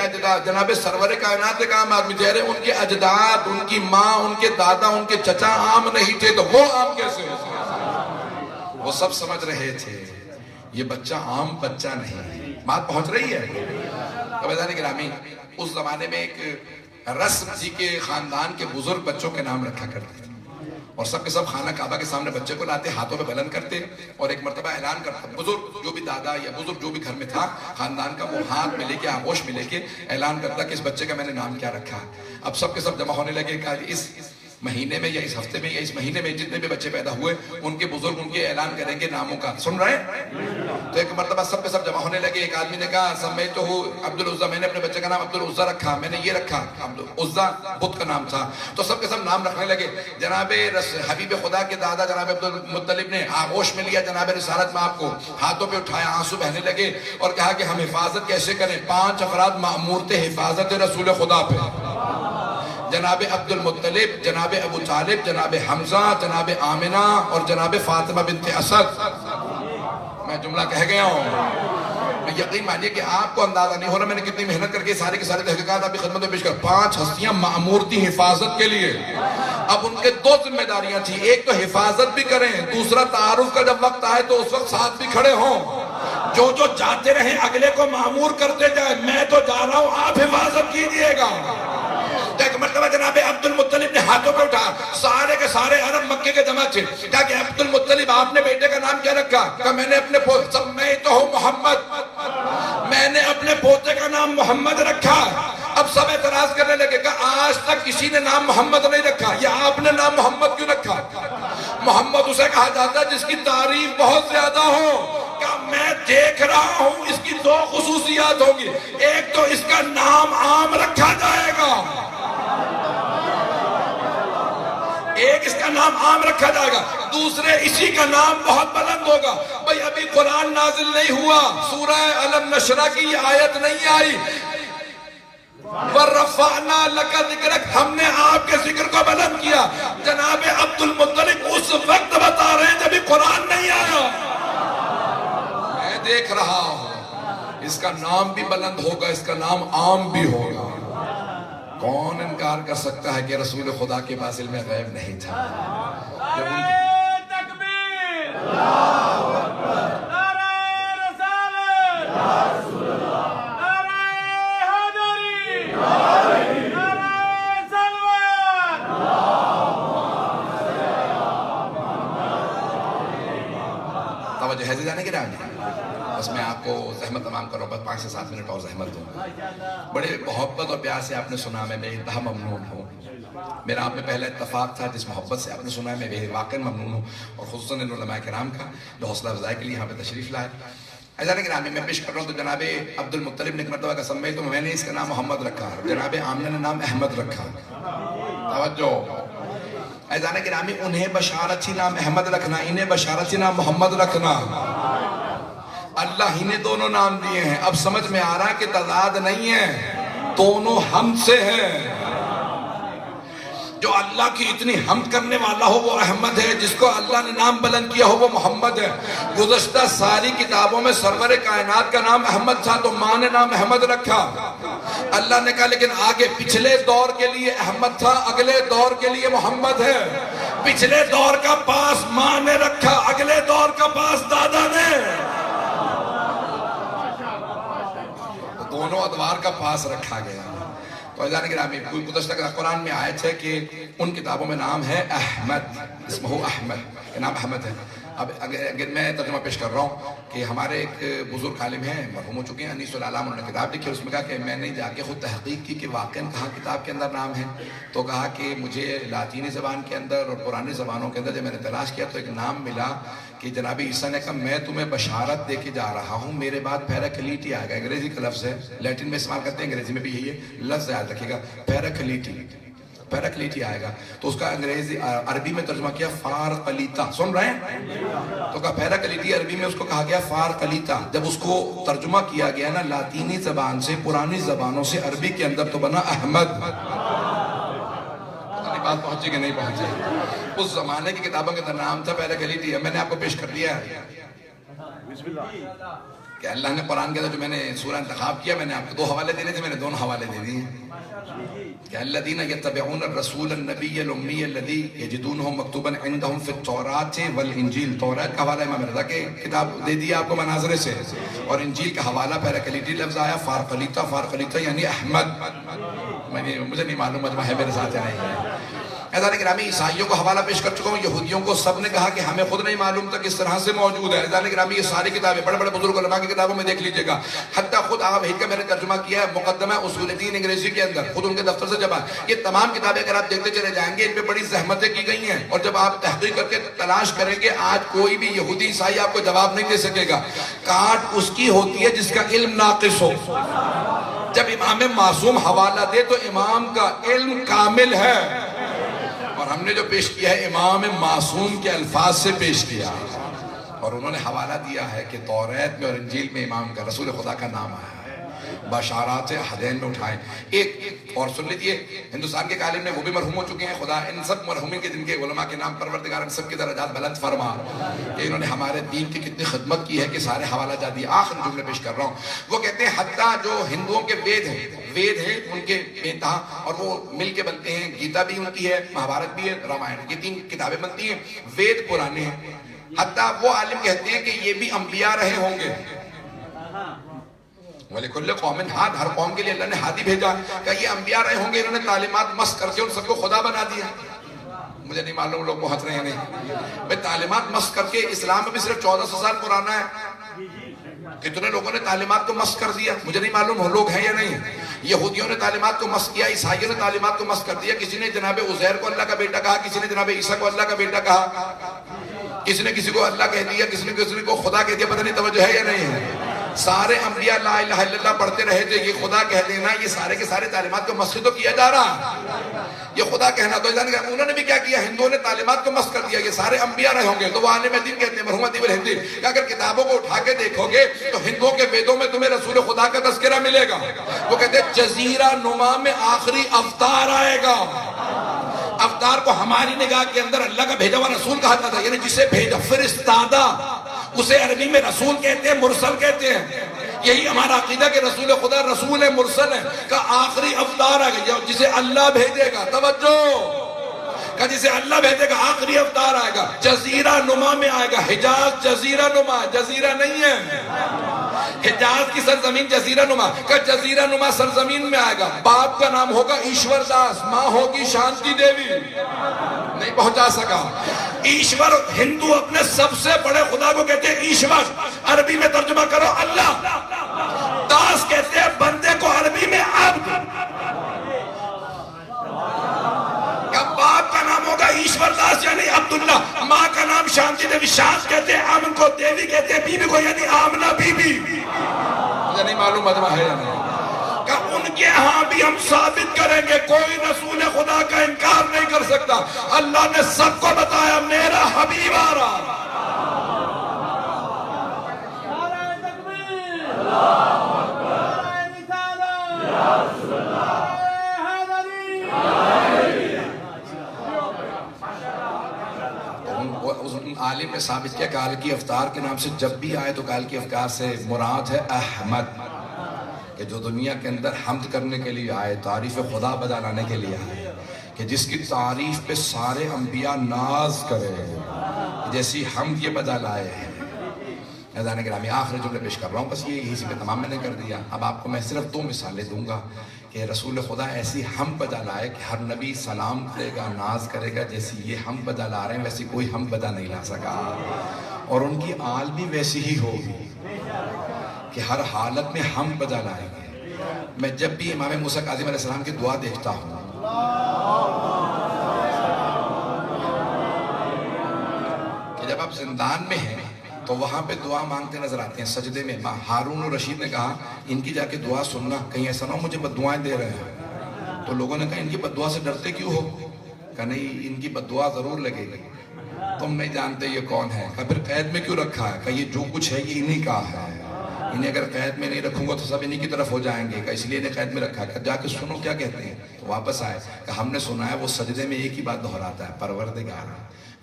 جناب سرور کائنات ایک عام آدمی تھے، ان کے اجداد، ان کی ماں، ان کے دادا، ان کے چچا عام نہیں تھے، تو وہ عام کیسے ہو سکتے؟ وہ سب سمجھ رہے تھے یہ بچہ عام بچہ نہیں ہے۔ بات پہنچ رہی ہے؟ اب عزیزان گرامی، اس زمانے میں ایک رسم تھی کہ خاندان کے بزرگ بچوں کے نام رکھا کرتے تھے، اور سب کے سب خانہ کعبہ کے سامنے بچے کو لاتے، ہاتھوں پہ بلند کرتے، اور ایک مرتبہ اعلان کرتا، بزرگ جو بھی دادا یا بزرگ جو بھی گھر میں تھا خاندان کا، وہ ہاتھ میں لے کے آغوش میں لے کے اعلان کرتا کہ اس بچے کا میں نے نام کیا رکھا۔ اب سب کے سب جمع ہونے لگے کہ اس مہینے میں یا اس ہفتے میں یا اس مہینے میں جتنے بھی بچے پیدا ہوئے ان کے بزرگ ان کے اعلان کریں گے ناموں کا۔ سن رہے ہیں؟ تو ایک مرتبہ سب کے سب جمع ہونے لگے، ایک آدمی نے کہا سمیتہ عبد العزیٰ، میں نے اپنے بچے کا نام عبد العزیٰ رکھا، میں نے یہ رکھا، عزیٰ بت کا نام تھا۔ تو سب کے سب نام رکھنے لگے۔ جناب حبیب خدا کے دادا جناب عبد المطلب نے آغوش میں لیا جناب رسالت میں آپ کو، ہاتھوں پہ اٹھایا، آنسو بہنے لگے اور کہا کہ ہم حفاظت کیسے کریں؟ 5 افراد مأمور تھے حفاظت رسول خدا پہ، جناب عبد المطلب، جناب ابو طالب، جناب حمزہ، جناب آمنہ اور جناب فاطمہ بنت اسد۔ میں جملہ کہہ گیا ہوں، میں یقین مانیے کہ آپ کو اندازہ نہیں ہو رہا میں نے کتنی محنت کر کے سارے کے سارے تحقیقات آپ کی خدمت میں پیش کر۔ 5 ہستیاں مأمور تھی حفاظت کے لیے۔ اب ان کے 2 ذمہ داریاں تھیں، ایک تو حفاظت بھی کریں، دوسرا تعارف کا جب وقت آئے تو اس وقت ساتھ بھی کھڑے ہوں۔ جو جاتے رہیں اگلے کو مأمور کرتے جائیں، میں تو جا رہا ہوں آپ حفاظت کیجئے گا۔ تو ایک مرتبہ جناب عبد المطلب نے ہاتھوں پہ اٹھا، سارے کے سارے عرب مکے کے جمع تھے، کہا کہ عبد المطلب آپ نے بیٹے کا نام کیا رکھا؟ کہا میں نے اپنے سمیتہ محمد، میں نے اپنے پوتے کا نام محمد رکھا۔ اب سب اعتراض کرنے لگے، کہا آج تک کسی نے نام محمد نہیں رکھا، یہ آپ نے نام محمد کیوں رکھا؟ محمد اسے کہا جاتا ہے جس کی تعریف بہت زیادہ ہو۔ کہا میں دیکھ رہا ہوں اس کی 2 خصوصیات ہوں گی، ایک تو اس کا نام عام رکھا جائے گا، ایک اس کا نام عام رکھا جائے گا، دوسرے اسی کا نام بہت بلند ہوگا۔ بھئی ابھی قرآن نازل نہیں ہوا، سورہ علم نشرہ کی یہ آیت نہیں آئی، وَرَفَعْنَا لَكَ ذِكْرَكَ، ہم نے آپ کے ذکر کو بلند کیا۔ جناب عبد المطلب اس وقت بتا رہے ہیں جب قرآن نہیں آیا، میں دیکھ رہا ہوں اس کا نام بھی بلند ہوگا، اس کا نام عام بھی ہوگا۔ کون انکار کر سکتا ہے کہ رسول خدا کے پاس علم غیب نہیں تھا؟ نعرہ تکبیر، اللہ اکبر، نعرہ رسالت، یا رسول اللہ، نعرہ حیدری، نعرہ سلوات، توجہ ہے جانے کے رہا بس میں آپ کو زحمت تمام کر رہا ہوں، بس 5 سے 7 منٹ اور زحمت دوں۔ بڑے محبت اور پیار سے آپ نے سنا، میں بے انتہا ممنون ہوں۔ میرا آپ میں پہلا اتفاق تھا، جس محبت سے آپ نے سنا ہے میں بے واقع ممنون ہوں، اور خصوصاً ان علماء کرام کا جو حوصلہ افزائی کے لیے یہاں پہ تشریف لائے۔ عزیزان گرامی، میں پیش کر رہا ہوں تو جناب عبد المطلب نے ایک مرتبہ کا سمیت، تو میں نے اس کا نام محمد رکھا، جناب آمنہ نے نام احمد رکھا۔ توجہ عزیزان گرامی، انہیں بشارت تھی نام احمد رکھنا، انہیں بشارت تھی نام محمد رکھنا۔ اللہ ہی نے دونوں نام دیے ہیں۔ اب سمجھ میں آ رہا کہ تضاد نہیں ہے، دونوں ہم سے ہیں۔ جو اللہ کی اتنی حمد کرنے والا ہو وہ احمد ہے، جس کو اللہ نے نام بلند کیا ہو وہ محمد ہے۔ گزشتہ ساری کتابوں میں سرور کائنات کا نام احمد تھا تو ماں نے نام احمد رکھا۔ اللہ نے کہا لیکن آگے پچھلے دور کے لیے احمد تھا، اگلے دور کے لیے محمد ہے۔ پچھلے دور کا پاس ماں نے رکھا، اگلے دور کا پاس دادا نے۔ دونوں ادوار کا پاس رکھا گیا۔ تو عزیزان گرامی، کوئی گزشتہ قرآن میں آیت ہے کہ ان کتابوں میں نام ہے احمد، اسمہ احمد، یہ نام احمد ہے۔ اب اگر میں ترجمہ پیش کر رہا ہوں کہ ہمارے ایک بزرگ عالم ہیں، مرحوم ہو چکے ہیں، انیس العلام، انہوں نے کتاب لکھی، اس میں کہا کہ میں نے جا کے خود تحقیق کی کہ واقعاً کہاں کتاب کے اندر نام ہے، تو کہا کہ مجھے لاطینی زبان کے اندر اور پرانی زبانوں کے اندر جب میں نے تلاش کیا تو ایک نام ملا کہ جناب عیسیٰ نے کہا میں تمہیں بشارت دے کے جا رہا ہوں، میرے بعد پیراکلیٹی آئے گا۔ انگریزی کا لفظ ہے، لیٹن میں استعمال کرتے ہیں، انگریزی میں بھی یہی ہے لفظ یاد رکھیے گا، پیراکلیٹی۔ پیراکلیٹی آئے گا، تو اس کا انگریزی عربی میں ترجمہ کیا فارقلیتا، سن رہے ہیں؟ تو کہا پیراکلیٹی عربی میں اس کو کہا گیا فارقلیتا. جب اس کو ترجمہ کیا گیا نا لاطینی زبان سے، پرانی زبانوں سے عربی کے اندر، تو بنا احمد. بات پہنچے کہ نہیں پہنچے؟ اس زمانے کی کتابوں کے اندر نام تھا پیراکلیٹی. میں نے آپ کو پیش کر دیا ہے کہ اللہ نے قرآن کے اندر جو میں نے سورہ انتخاب کیا، میں نے آپ کو 2 حوالے دینے تھے، میں نے 2 حوالے دے دیے کہ الذین یتبعون الرسول النبی الامی الذی یجدونہ مکتوبا عندہم فی التوراۃ والانجیل. تورات کا حوالہ امام رضا کے کتاب دے دیا آپ کو مناظرے سے، اور انجیل کا حوالہ پیراکلیٹی لفظ آیا فارقلیتا. فارقلیتا یعنی احمد. مجھے نہیں معلوم مجمع ہے میرے ساتھ یا نہیں ہے. عزیزان گرامی عیسائیوں کو حوالہ پیش کر چکا ہوں، یہودیوں کو سب نے کہا کہ ہمیں خود نہیں معلوم تھا کس طرح سے موجود ہے. عزیزان گرامی یہ ساری کتابیں بڑے بڑے بزرگ علماء کی کتابوں میں دیکھ لیجئے گا، حتیٰ خود آغا وحید کا میں نے ترجمہ کیا ہے مقدمہ اصول دین انگریزی کے اندر، خود ان کے دفتر سے جب آئے. یہ تمام کتابیں اگر آپ دیکھتے چلے جائیں گے ان پہ بڑی زحمتیں کی گئی ہیں، اور جب آپ تحقیق کر کے تلاش کریں گے آج کوئی بھی یہودی عیسائی آپ کو جواب نہیں دے سکے گا. کاٹ اس کی ہوتی ہے جس کا علم ناقص ہو. جب امام معصوم حوالہ دے تو امام کا علم کامل ہے، اور ہم نے جو پیش کیا ہے امام معصوم کے الفاظ سے پیش کیا، اور انہوں نے حوالہ دیا ہے کہ توریت میں اور انجیل میں امام کا رسول خدا کا نام آیا ہے. بشارات احدین میں اٹھائیں. ایک اور سن لیجئے، ہندوستان کے عالم نے وہ بھی مرحوم ہو چکے ہیں، خدا ان سب مرحومین کے جن کے علماء کے نام پروردگار ان سب کی درجات بلند فرما کہ انہوں نے ہمارے دین کی کتنی خدمت کی ہے کہ سارے حوالہ جات دیے. آخر جملے پیش کر رہا ہوں. وہ کہتے ہیں حتیٰ جو ہندوؤں کے وید ہیں ان کے بے انتہا، اور وہ مل کے بنتے ہیں. گیتا بھی ان کی ہے، مہابھارت بھی ہے، رامائن، یہ 3 کتابیں بنتی ہیں. وید پرانے ہیں. حتیٰ وہ عالم کہتے ہیں کہ یہ بھی انبیاء رہے ہوں گے. وَلِكُلِّ قَوْمٍ ہاد، ہر قوم کے لیے اللہ نے ہادی بھیجا. کہ یہ انبیاء رہے ہوں گے، انہوں نے تعلیمات مست کر کے ان سب کو خدا بنا دیا. مجھے نہیں معلوم لوگ وہ ہنس رہے ہیں نہیں. بھئی تعلیمات مست کر کے اسلام میں بھی صرف 1400 سال پرانا ہے. کتنے لوگوں نے تعلیمات کو مست کر دیا مجھے نہیں معلوم ہو لوگ ہیں یا نہیں. یہودیوں نے تعلیمات کو مست کیا، عیسائیوں نے تعلیمات کو مست کر دیا. کسی نے جناب عزیر کو اللہ کا بیٹا کہا، کسی نے جناب عیسیٰ کو اللہ کا بیٹا کہا، کسی نے کسی کو اللہ کہہ دیا، کسی نے کسی کو خدا کہہ دیا. پتہ نہیں توجہ ہے یا نہیں ہے. سارے انبیاء لا الہ الا اللہ پڑھتے رہے تھے. یہ خدا کہہ دینا، یہ سارے کے سارے تعلیمات کو مسخ تو کیا جا رہا. یہ خدا کہنا تو انہوں نے بھی کیا کیا، ہندوؤں نے تعلیمات کو مسخ کر دیا. یہ سارے انبیاء رہے ہوں گے. تو وہ عالم دین کہتے ہیں، مرحوم ادیب الہندی، کہ اگر کتابوں کو اٹھا کے دیکھو گے تو ہندوؤں کے ویدوں میں تمہیں رسول خدا کا تذکرہ ملے گا. وہ کہتے ہیں جزیرہ نما میں آخری افطار آئے گا. افطار کو ہماری نگاہ کے اندر اللہ کا بھیجا ہوا رسول کہا جاتا ہے، یعنی جسے بھیجا فرستادہ، اسے عربی میں رسول کہتے ہیں، مرسل کہتے ہیں. یہی ہمارا عقیدہ کہ رسول خدا رسول مرسل ہے. کا آخری افطار آ گیا جسے اللہ بھیجے گا. توجہ، کہ جسے اللہ بھیجے گا آخری افطار آئے گا. جزیرہ نما میں آئے گا. حجاز جزیرہ نما، جزیرہ نہیں ہے. حجاز کی سرزمین جزیرہ نما، کہ جزیرہ نما سرزمین میں آئے گا. باپ کا نام ہوگا ایشور داس، ماں ہوگی شانتی دیوی. نہیں پہنچا سکا. ایشور، ہندو اپنے سب سے بڑے خدا کو کہتے ہیں ایشور، عربی میں ترجمہ کرو اللہ. داس کہتے ہیں بندے کو عربی میں عبد. باپ کا نام ہوگا ایشور داس یعنی عبداللہ، ماں کا نام شانتی دیوی. شانت کہتے ہیں امن کو، دیوی کہتے ہیں بیوی کو یعنی آمنہ بی بی. مجھے نہیں معلوم مجمع ہے یا نہیں. کہ ان کے ہاں بھی ہم ثابت کریں گے، کوئی رسول خدا کا انکار نہیں کر سکتا. اللہ نے سب کو بتایا میرا حبیب آ رہا. عالم نے ثابت کیا کہ کال کی افطار کے نام سے جب بھی آئے تو کال کی افطار سے مراد ہے احمد، کہ جو دنیا کے اندر حمد کرنے کے لیے آئے، تعریف خدا بجا لانے کے لیے آئے، کہ جس کی تعریف پہ سارے انبیاء ناز کرے جیسی حمد یہ بجا لائے ہیں. عزیزان گرامی آخری جملے پیش کر رہا ہوں، بس یہ اسی پہ تمام میں نے کر دیا. اب آپ کو میں صرف 2 مثالیں دوں گا کہ رسول خدا ایسی ہم بجا لائے کہ ہر نبی سلام کرے گا، ناز کرے گا. جیسی یہ ہم بجا لا رہے ہیں ویسی کوئی ہم بجا نہیں لا سکا، اور ان کی آل بھی ویسی ہی ہوگی کہ ہر حالت میں ہم بجا لائیں گے. میں جب بھی امام موسیٰ کاظم علیہ السلام کی دعا دیکھتا ہوں کہ جب آپ زندان میں ہیں تو وہاں پہ دعا مانگتے نظر آتے ہیں سجدے میں. ہارون الرشید نے کہا ان کی جا کے دعا سننا، کہیں ایسا نہ ہو مجھے بد دعائیں دے رہے ہیں. تو لوگوں نے کہا ان کی بد دعا سے ڈرتے کیوں ہو؟ کہا نہیں، ان کی بد دعا ضرور لگے گی، تم نہیں جانتے یہ کون ہے۔ کہا پھر قید میں کیوں رکھا ہے؟ کہا یہ جو کچھ ہے یہ انہی کا ہے، انہیں اگر قید میں نہیں رکھوں گا تو سب انہی کی طرف ہو جائیں گے، کہا اس لیے انہیں قید میں رکھا ہے۔ کہا جا کے سنو کیا کہتے ہیں۔ تو واپس آئے، کہا ہم نے سنا ہے وہ سجدے میں ایک ہی بات دہراتا ہے، پروردگار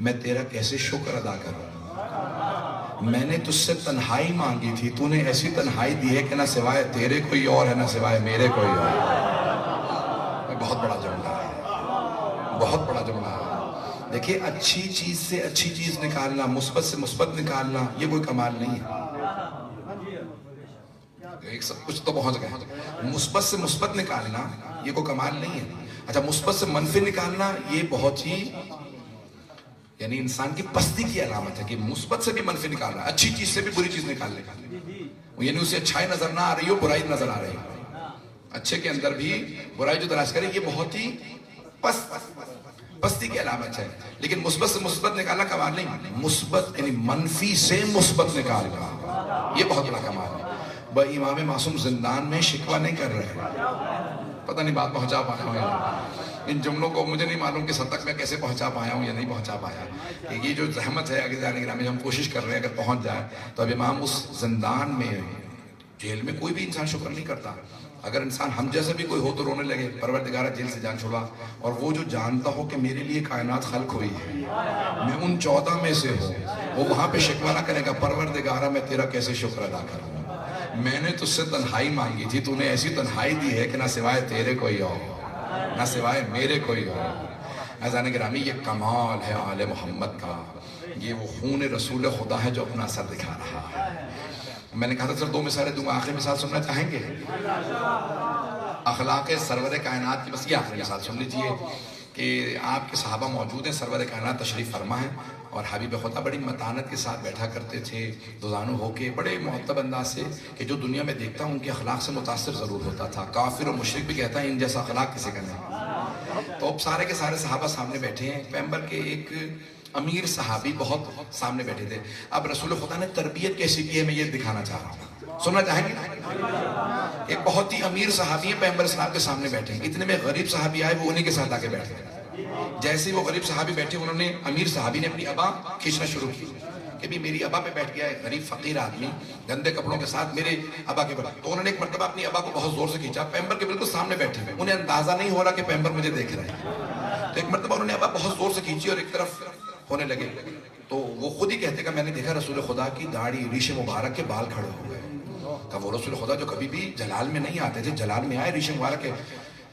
میں تیرا کیسے شکر ادا کروں، میں نے تجھ سے تنہائی مانگی تھی، تو نے ایسی تنہائی دی ہے کہ نہ سوائے تیرے کوئی اور ہے نہ سوائے میرے کوئی اور۔ بہت بڑا جملہ ہے، بہت بڑا جملہ ہے۔ دیکھیں اچھی چیز سے اچھی چیز نکالنا، مثبت سے مثبت نکالنا، یہ کوئی کمال نہیں ہے۔ ایک سب کچھ تو پہنچ گئے۔ مثبت سے مثبت نکالنا یہ کوئی کمال نہیں ہے۔ اچھا مثبت سے منفی نکالنا یہ بہت ہی یعنی انسان کی پستی کی علامت ہے کہ مثبت سے بھی منفی نکالنا، اچھی چیز سے بھی بری چیز نکالنے کا، یعنی اسے اچھائی نظر نہ آ رہی ہو، برائی نظر آ رہی ہو، اچھے کے اندر بھی برائی جو تلاش کرے، یہ بہت ہی پستی کی علامت ہے۔ لیکن مثبت سے مثبت نکالنا کمال نہیں، مثبت یعنی منفی سے مثبت نکالنا یہ بہت بڑا کمال ہے۔ امام معصوم زندان میں شکوہ نہیں کر رہے، پتہ نہیں بات پہنچا پایا ہوں، ان جملوں کو مجھے نہیں معلوم کہ تک میں کیسے پہنچا پایا ہوں یا نہیں پہنچا پایا، کہ یہ جو زحمت ہے آگے جانے کے لیے ہم کوشش کر رہے ہیں اگر پہنچ جائے تو اب امام اس زندان میں، جیل میں کوئی بھی انسان شکر نہیں کرتا۔ اگر انسان ہم جیسے بھی کوئی ہو تو رونے لگے، پروردگارہ جیل سے جان چھوڑا، اور وہ جو جانتا ہو کہ میرے لیے کائنات خلق ہوئی ہے، میں ان 14 میں سے ہوں، وہ وہاں پہ شکوہ نہ کرے گا پروردگارہ میں تیرا کیسے شکر ادا کروں، میں نے تجھ سے تنہائی مانگی تھی، تو نے ایسی تنہائی دی ہے کہ نہ سوائے تیرے کوئی اور نہ سوائے میرے کوئی اور۔ عزیزان گرامی یہ کمال ہے آل محمد کا، یہ وہ خون رسول خدا ہے جو اپنا اثر دکھا رہا ہے۔ میں نے کہا تھا سر 2 مثالیں دوں گا، آخری مثال سننا چاہیں گے؟ اخلاق سرور کائنات کی، بس یہ آخری مثال سن لیجئے کہ آپ کے صحابہ موجود ہیں، سرور کائنات تشریف فرما ہے، اور حبیب خدا بڑی متانت کے ساتھ بیٹھا کرتے تھے، دوزانو ہو کے بڑے محتب انداز سے، کہ جو دنیا میں دیکھتا ہوں ان کے اخلاق سے متاثر ضرور ہوتا تھا، کافر و مشرک بھی کہتا ہے ان جیسا اخلاق کسی کا نہیں۔ تو اب سارے کے سارے صحابہ سامنے بیٹھے ہیں، پیغمبر کے ایک امیر صحابی بہت سامنے بیٹھے تھے۔ اب رسول خدا نے تربیت کیسی کی ہے میں یہ دکھانا چاہ رہا ہوں، سننا چاہیں گے؟ ایک بہت ہی امیر صحابی ہے، پیغمبر اسلام کے سامنے بیٹھے ہیں، اتنے میں غریب صحابی آئے، وہ انہی کے ساتھ آ کے بیٹھ گئے۔ جیسے ہی وہ غریب صحابی بیٹھے، انہوں نے امیر صحابی نے اپنی ابا کھینچنا شروع کی کہ بھی میری ابا پہ بیٹھ گیا ہے غریب فقیر آدمی گندے کپڑوں کے ساتھ میرے ابا کے بعد۔ تو انہوں نے ایک مرتبہ اپنی ابا کو بہت زور سے کھینچا، پیغمبر کے بالکل سامنے بیٹھے ہوئے، انہیں اندازہ نہیں ہو رہا کہ پیغمبر مجھے دیکھ رہے ہیں۔ تو ایک مرتبہ انہوں نے ابا بہت زور سے کھینچی اور ایک طرف ہونے لگے، تو وہ خود ہی کہتے کہ میں نے دیکھا رسول خدا کی داڑھی ریش مبارک کے بال کھڑے ہو گئے۔ کہ وہ رسول خدا جو کبھی بھی جلال میں نہیں آتے تھے، جلال میں آئے ریش مبارک کے۔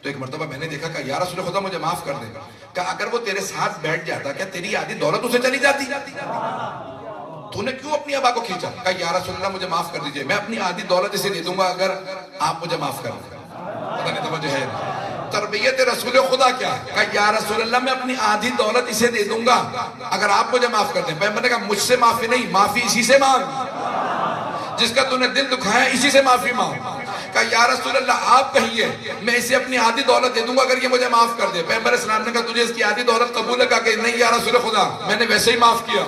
تو ایک مرتبہ میں نے دیکھا کہ یا رسول خدا مجھے معاف کر دے، کہ اگر وہ تیرے ساتھ بیٹھ جاتا کیا تیری آدھی دولت اسے چلی جاتی؟ تو نے کیوں اپنی ابا کو کھینچا؟ کہ یا رسول اللہ مجھے معاف کر دیجئے، میں اپنی آدھی دولت اسے دے دوں گا اگر آپ مجھے معاف کر دیں۔ پتہ نہیں توجہ ہے؟ تربیت رسول خدا کیا ہے؟ کہ یا رسول اللہ میں اپنی آدھی دولت اسے دے دوں گا اگر آپ مجھے معاف کر دیں۔ پیغمبر نے کہا مجھ سے معافی نہیں، معافی اسی سے مانگ جس کا تو نے دل دکھایا، اسی سے معافی مانگ۔ کہا یا رسول اللہ آپ کہیے میں اسے اپنی آدھی دولت دے دوں گا اگر یہ مجھے معاف کر دے۔ پیغمبر اسلام نے کہا تجھے اس کی آدھی دولت قبول ہے؟ کہا کہ نہیں یا رسول خدا میں نے ویسے ہی معاف کیا۔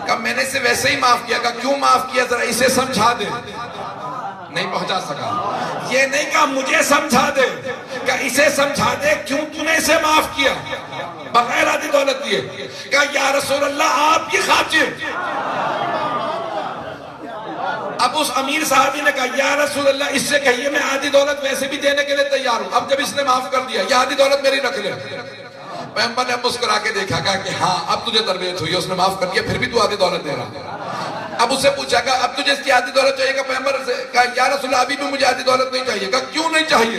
کہا میں نے اسے ویسے ہی معاف کیا۔ کہا کیوں معاف کیا ذرا اسے سمجھا دے۔ نہیں پہنچا سکا، یہ نہیں کہا مجھے سمجھا دے، کہا اسے سمجھا دے کیوں تو نے اسے معاف کیا بغیر آدھی دولت دیے۔ کہا یا رسول اللہ آپ کی خاطر۔ اب اس امیر صحابی نے کہا یا رسول اللہ اس سے کہیے میں آدھی دولت ویسے بھی دینے کے لیے تیار ہوں، اب جب اس نے معاف کر دیا یہ آدھی دولت میری رکھ لے۔ پیغمبر نے مسکرا کے دیکھا، کہا کہ ہاں اب تجھے تربیت ہوئی، اس نے معاف کر دیا پھر بھی تو آدھی دولت دے رہا۔ اب اس سے پوچھا کہ اب تجھے اس کی آدھی دولت چاہیے؟ کہ پیغمبر سے کہا یا رسول اللہ ابھی بھی مجھے آدھی دولت نہیں چاہیے۔ کہا کیوں نہیں چاہیے؟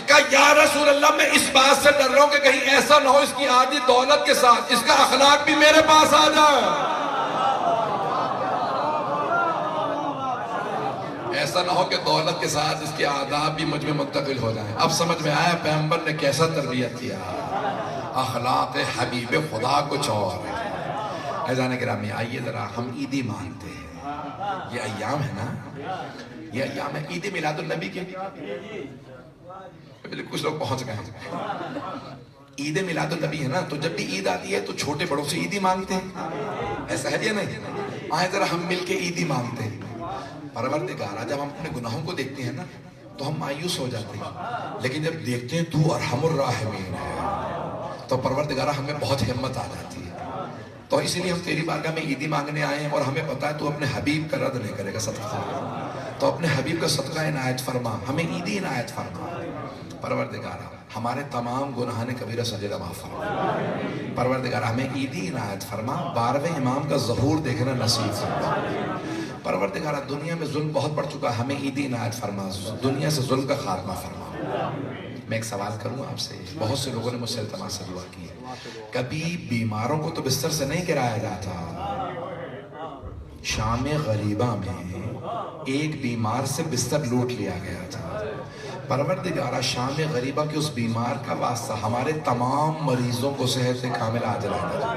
کہا یا رسول اللہ میں اس بات سے ڈر رہا ہوں کہ کہیں ایسا نہ ہو اس کی آدھی دولت کے ساتھ اس کا اخلاق بھی میرے پاس آ جائے، ایسا نہ ہو کہ دولت کے ساتھ اس کے آداب بھی مجھ میں منتقل ہو جائیں۔ اب سمجھ میں آیا پیغمبر نے کیسا تربیت کیا۔ اخلاق حبیب خدا کچھ اور ہے۔ عزیزان گرامی آئیے ذرا ہم عیدی مانتے ہیں، یہ ایام ہے نا، یہ ایام ہے عید میلاد النبی کے، کچھ لوگ پہنچ گئے ہیں۔ عید میلاد النبی ہے نا، تو جب بھی عید آتی ہے تو چھوٹے بڑوں سے عیدی مانگتے ہیں، ایسا ہے یا نہیں؟ آئے ذرا ہم مل کے عیدی مانگتے ہیں۔ پروردگارہ جب ہم اپنے گناہوں کو دیکھتے ہیں نا تو ہم مایوس ہو جاتے ہیں، لیکن جب دیکھتے ہیں تو ارحم الراحمین ہے تو پروردگارہ ہمیں بہت ہمت آ جاتی ہے۔ تو اسی لیے ہم تیری بارگاہ میں عیدی مانگنے آئے ہیں، اور ہمیں پتا ہے تو اپنے حبیب کا رد نہیں کرے گا صدقہ، تو اپنے حبیب کا صدقہ عنایت فرما، ہمیں عیدی عنایت فرما۔ پروردگارہ ہمارے تمام گناہان کبیرہ سجدہ معاف فرما، پروردگارہ ہمیں عیدی عنایت فرما، 12ویں امام کا ظہور دیکھنا نصیب فرما۔ پروردگارہ دنیا میں ظلم بہت بڑھ چکا ہے، ہمیں عیدی عنایت فرما، دنیا سے ظلم کا خاتمہ فرما۔ میں ایک سوال کروں آپ سے، بہت سے لوگوں نے مجھ سے التماس سے دعا کی ہے، کبھی بیماروں کو تو بستر سے نہیں گرایا جاتا، شام غریبہ میں ایک بیمار سے بستر لوٹ لیا گیا تھا۔ پروردگارہ شام غریبہ کے اس بیمار کا واسطہ ہمارے تمام مریضوں کو صحت کامل عاجل عطا۔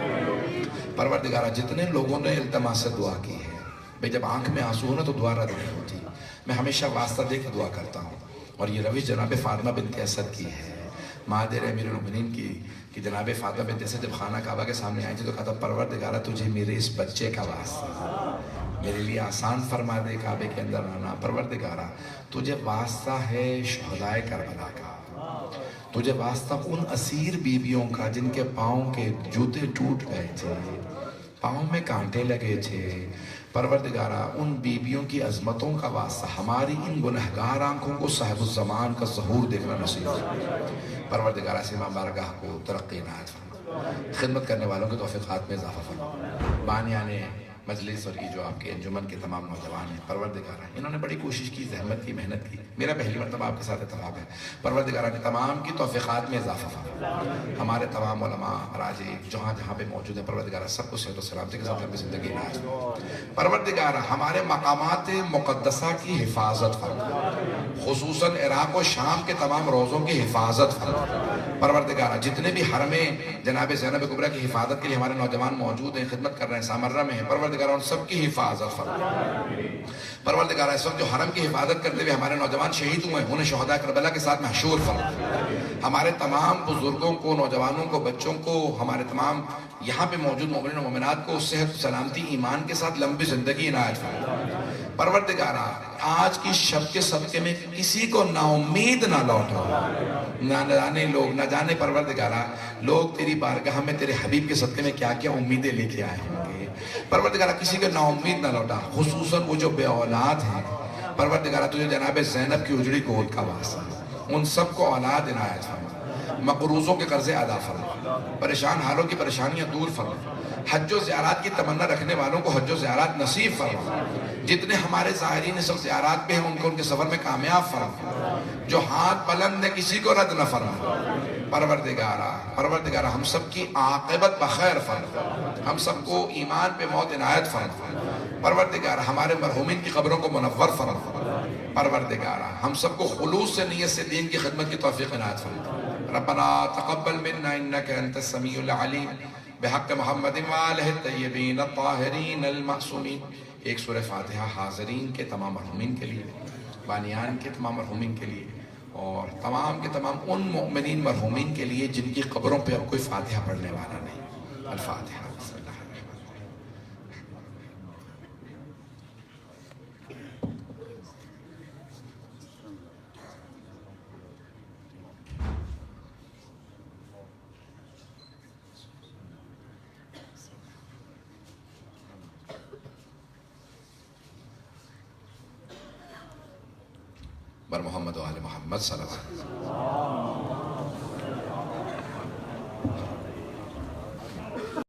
پروردگارہ جتنے لوگوں نے التماس سے دعا کی ہے، بھئی جب آنکھ میں آنسو ہونا تو دعا رد نہیں ہوتی، میں ہمیشہ واسطہ دے کے دعا کرتا ہوں، اور یہ روش جناب فاطمہ بنت اسد کی ہے، مادر امیر المؤمنین کی، کہ جناب فاطمہ بنت اسد جب خانہ کعبہ کے سامنے آئی تھی تو کہا تھا پروردگارہ تجھے میرے اس بچے کا واسطہ، میرے لیے آسان فرما دے کعبے کے اندر آنا، پروردگارہ تجھے واسطہ ہے شہدائے کربلا کا، تجھے واسطہ ان اسیر بیویوں کا جن کے پاؤں کے جوتے ٹوٹ گئے تھے، پاؤں میں کانٹے لگے تھے، پروردگارہ ان بیویوں کی عظمتوں کا واسطہ ہماری ان گنہگار آنکھوں کو صاحب الزمان کا ظہور دیکھنا نصیب فرما۔ پروردگارہ سے امام بارگاہ کو ترقی عنایت فرما، خدمت کرنے والوں کے توفیقات میں اضافہ فرما، بانیان مجلس اور یہ جو آپ کے انجمن کے تمام نوجوان ہیں، پروردگارہ انہوں نے بڑی کوشش کی، زحمت کی، محنت کی، میرا پہلی مرتبہ آپ کے ساتھ اتفاق ہے، پروردگارہ نے تمام کی توفیقات میں اضافہ فرما، ہمارے تمام علماء راجے جہاں جہاں پہ موجود ہیں، پروردگارہ سب کو صحت و سلامتی کے ساتھ لمبی زندگی عنایت فرما۔ پروردگارہ ہمارے مقامات مقدسہ کی حفاظت فرما، خصوصاً عراق و شام کے تمام روزوں کی حفاظت فرما۔ پروردگارہ جتنے بھی حرم جناب زینب کبریٰ کی حفاظت کے لیے ہمارے نوجوان موجود ہیں، خدمت کر رہے ہیں، سامرہ میں ہیں، پروردگارہ ان سب کی حفاظت فرما۔ پروردگارہ اس وقت جو حرم کی حفاظت کرتے ہوئے ہمارے نوجوان شہید ہوئے ہیں، انہیں شہداء کربلا کے ساتھ محشور فرما۔ ہمارے تمام بزرگوں کو، نوجوانوں کو، بچوں کو، ہمارے تمام یہاں پہ موجود مومنین و مومنات کو صحت، سلامتی، ایمان کے ساتھ لمبی زندگی عنایت فرما۔ پروردگارہ آج کی شب کے صدقے میں کسی کو نا امید نہ لوٹا، نہ جانے لوگ، نہ جانے پروردگارہ لوگ تیری بارگاہ میں تیرے حبیب کے صدقے میں کیا کیا امیدیں لے کے آئے ہوں گے، پروردگارہ کسی کو نا امید نہ لوٹا، خصوصاً وہ جو بے اولاد ہیں، پروردگارہ تجھے جناب زینب کی اجڑی گود کا واسطہ، ان سب کو اولاد عنایت فرما، مقروضوں کے قرضے ادا فرما، پریشان حالوں کی پریشانیاں دور فرما، حج و زیارات کی تمنا رکھنے والوں کو حج و زیارات نصیب فرما، جتنے ہمارے زائرین اس وقت زیارات پہ ہیں ان کو ان کے سفر میں کامیاب فرما، جو ہاتھ بلند نے کسی کو رد نہ فرما، پروردگارہ ہم سب کی عاقبت بخیر فرما، ہم سب کو ایمان پہ موت عنایت فرما، پروردگارہ ہمارے مرحومین کی قبروں کو منور فرما، پروردگارہ ہم سب کو خلوص سے نیت سے دین کی خدمت کی توفیق عنایت فرما۔ ربنا تقبل منا انک انت السمیع العلیم بحق محمد وآلہ الطیبین الطاہرین المعصومین۔ ایک سورہ فاتحہ حاضرین کے تمام مرحومین کے لیے، بانیان کے تمام مرحومین کے لیے، اور تمام کے تمام ان مؤمنین مرحومین کے لیے جن کی قبروں پہ اب کوئی فاتحہ پڑھنے والا نہیں۔ الفاتحہ۔ بر محمد و آل محمد صلی اللہ علیہ وسلم۔